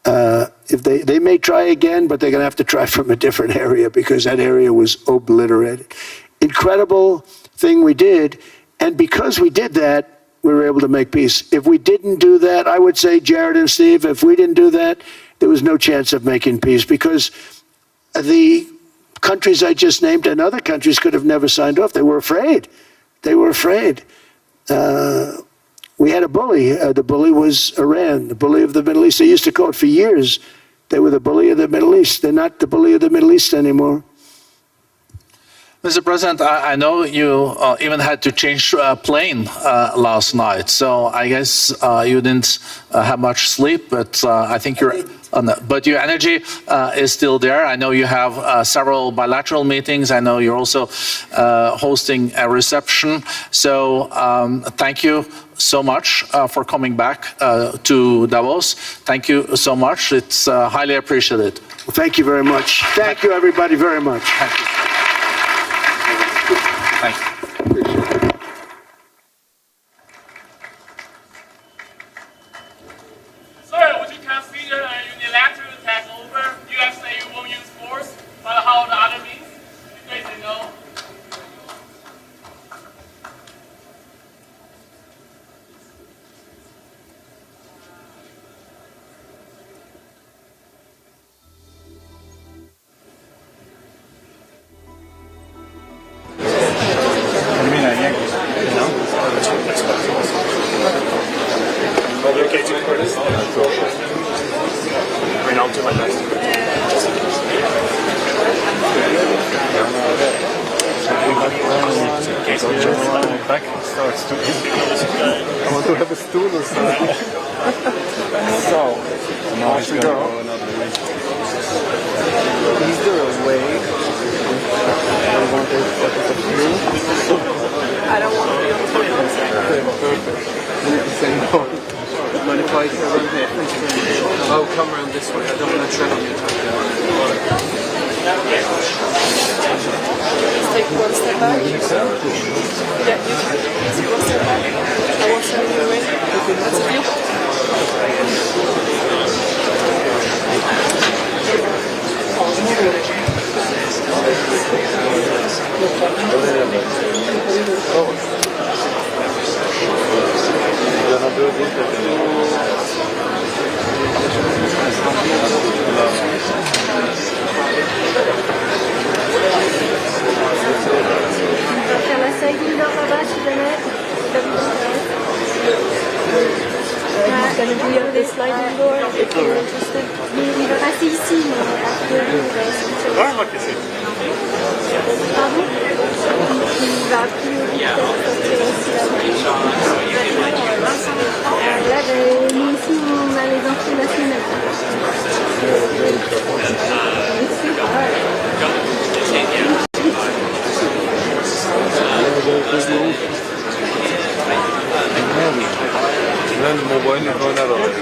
If they may try again, but they're going to have to try from a different area because that area was obliterated. Incredible thing we did. And because we did that, we were able to make peace. If we didn't do that, I would say, Jared and Steve, if we didn't do that, there was no chance of making peace because the countries I just named and other countries could have never signed off. They were afraid. They were afraid. we had a bully. The bully was Iran, the bully of the Middle East. They used to call it for years. They were the bully of the Middle East. They're not the bully of the Middle East anymore. Mr. President, I know you even had to change plane last night, so I guess you didn't have much sleep, but I think but your energy is still there. I know you have several bilateral meetings. I know you're also hosting a reception. So thank you so much for coming back to Davos. Thank you so much. It's highly appreciated. Well, thank you very much. Thank you, everybody, very much. Thank you. Thank you. Sir, would you consider a unilateral takeover? U.S. say you won't use force, but how the other means? You guys say no. Oh, come around this way. I don't want to tread on your toe. Take one step back. Yeah, you can. Take one step back. I won't send you away. That's a deal. Faire la salle là-bas, si jamais. Gonna do this sliding door if you're interested. Il va passer ici, mais après, il va sortir. Pardon? Il va plus sortir aussi là-bas. Là, nous ici, on a les entrées nationales. Ben mobilini oynar olayım.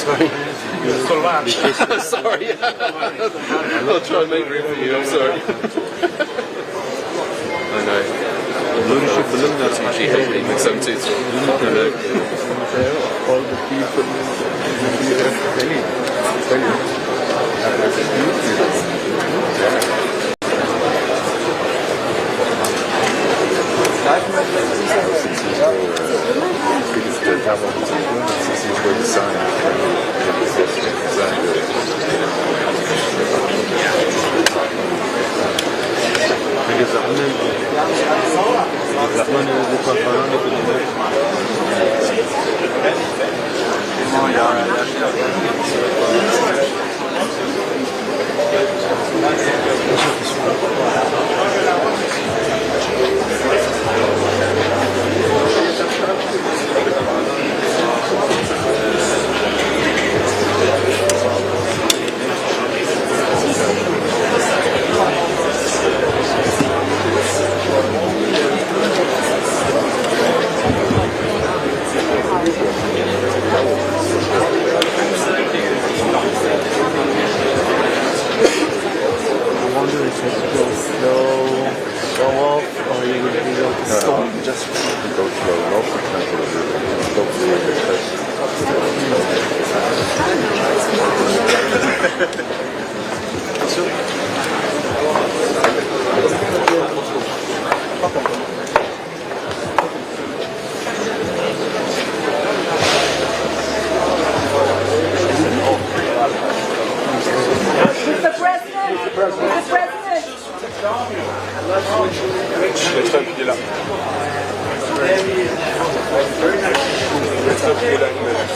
Sorry. Sorry. I'll try and make room for you. I'm sorry. I know. That's usually heavily mixed up too. I know.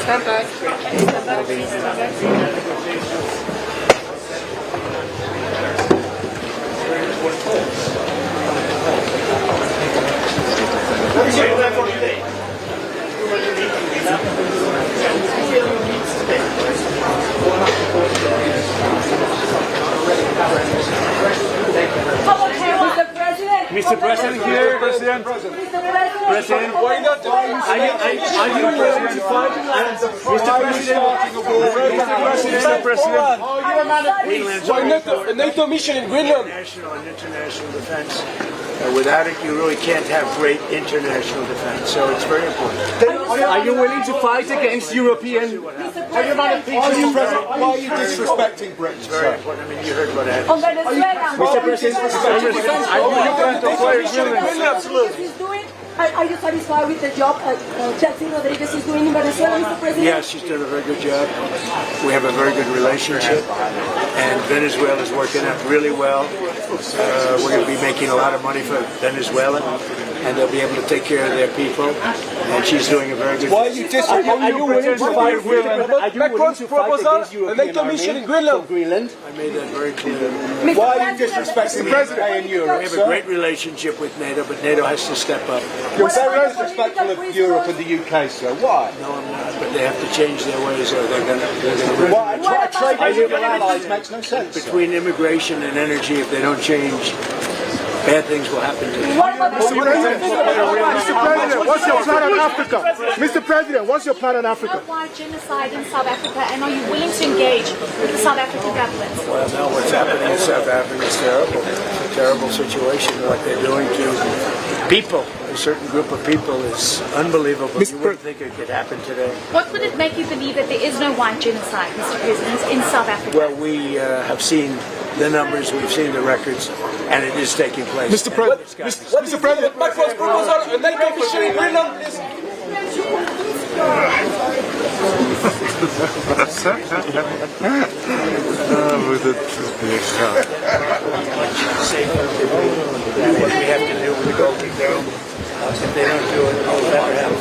Stand back. Stand back, please. Stand back. Mr. President here. President. President. Are you willing to fight? Mr. President. A NATO mission in Greenland. National and international defense. Without it, you really can't have great international defense. So it's very important. Are you willing to fight against European? Why are you disrespecting Britain? It's very important. I mean, you heard what happened. On Venezuela. Mr. President, are you going to play Greenland? He's doing. Are you satisfied with the job Chelsea Rodriguez is doing in Venezuela, Mr. President? Yes, she's done a very good job. We have a very good relationship, and Venezuela is working out really well. We're going to be making a lot of money for Venezuela, and they'll be able to take care of their people. And she's doing a very good job. Why are you willing to fight Greenland? Macron's proposal, a NATO mission in Greenland. I made that very clear. Why are you disrespecting the President in We Europe, have a sir? great relationship with NATO, but NATO has to step up. You're very disrespectful of Europe and the UK, sir. Why? No, I'm not, but they have to change their ways, or they're going to. Why? Trading with allies makes no sense. Between immigration and energy, if they don't change, bad things will happen to them. What about Mr. President, what's your plan on Africa? Mr. President, what's your plan on Africa? Why genocide in South Africa, and are you willing to engage with the South African government? Well, now what's happening in South Africa is terrible. It's a terrible situation. What they're doing to people, a certain group of people, is unbelievable. You wouldn't think it could happen today. What would it make you believe that there is no white genocide, Mr. President, in South Africa? Well, we have seen the numbers, we've seen the records, and it is taking place. Mr. President, Mr. President, Macron's proposal, a NATO mission in Greenland is... What we have to do with the Golden Dome, if they don't do it, we'll never have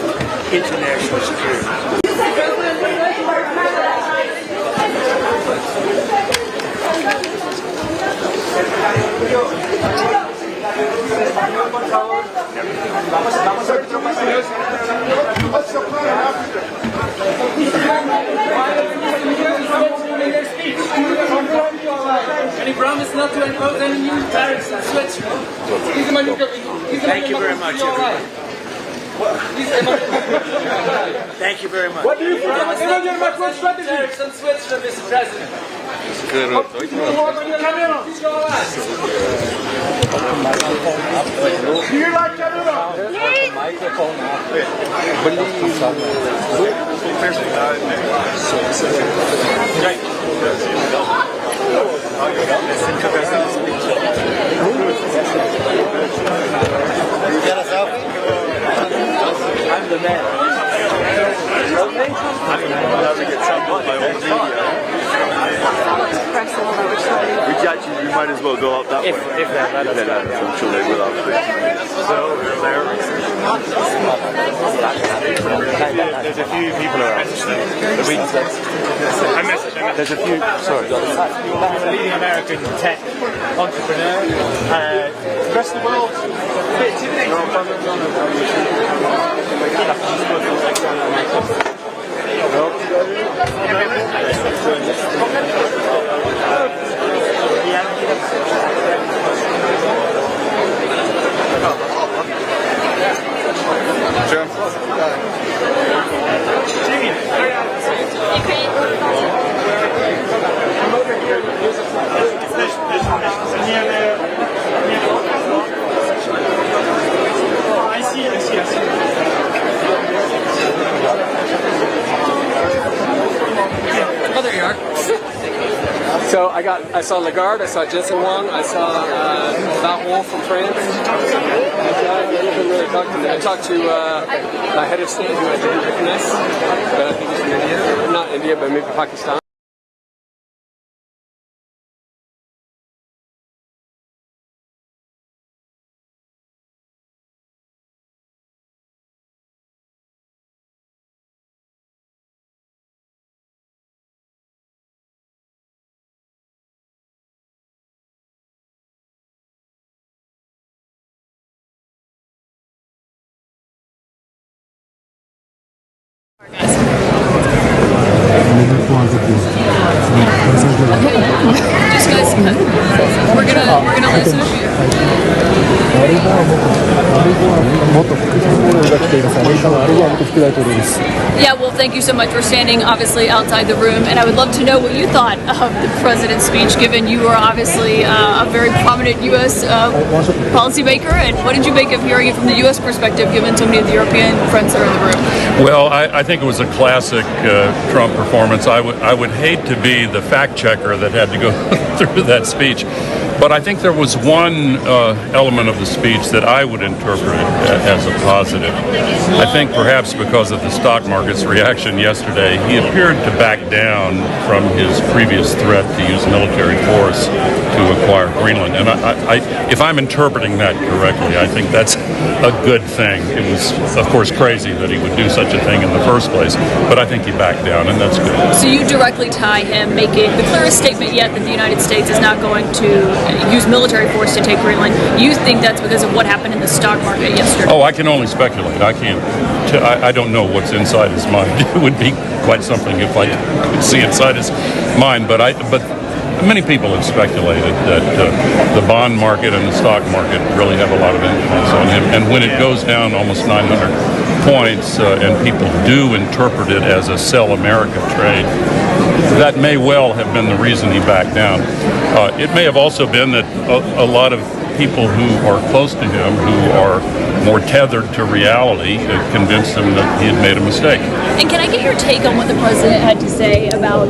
international security. And he promised not to impose any new tariffs on Switzerland. Thank you very much, everybody. Thank you very much. What do you think of Emmanuel Macron's strategy? Tariffs on Switzerland, Mr. President. Cameron, please go on. Do you like Canada? I'm the man. You might as well go up that way. If they're I'm sure they will after this. So, there's a few people around. There's a few, sorry. A leading American tech entrepreneur. The rest of the world, a bit intimidating. So I saw Lagarde, I saw Jensen Wong, I saw Wolf from France. I didn't really talk to them. I talked to my head of state who I didn't recognize, but I think he's from India. Not India, but maybe Pakistan. Just guys, we're gonna listen to you. Yeah, well, thank you so much for standing obviously outside the room, and I would love to know what you thought of the president's speech, given you are obviously a very prominent U.S. Policymaker, and what did you make of hearing it from the U.S. perspective, given so many of the European friends that are in the room? Well, I think it was a classic Trump performance. I would hate to be the fact checker that had to go through that speech, but I think there was one element of the speech that I would interpret as a positive. I think perhaps because of the stock market's reaction yesterday, he appeared to back down from his previous threat to use military force to acquire Greenland. And if I'm interpreting that correctly, I think that's a good thing. It was, of course, crazy that he would do such a thing in the first place, but I think he backed down, and that's good. So you directly tie him making the clearest statement yet that the United States is not going to use military force to take Greenland. You think that's because of what happened in the stock market yesterday? Oh, I can only speculate. I don't know what's inside his mind. It would be quite something if I could see inside his mind, but many people have speculated that the bond market and the stock market really have a lot of influence on him. And when it goes down almost 900 points and people do interpret it as a sell America trade, that may well have been the reason he backed down. It may have also been that a lot of people who are close to him, who are more tethered to reality, convinced him that he had made a mistake. And can I get your take on what the president had to say about...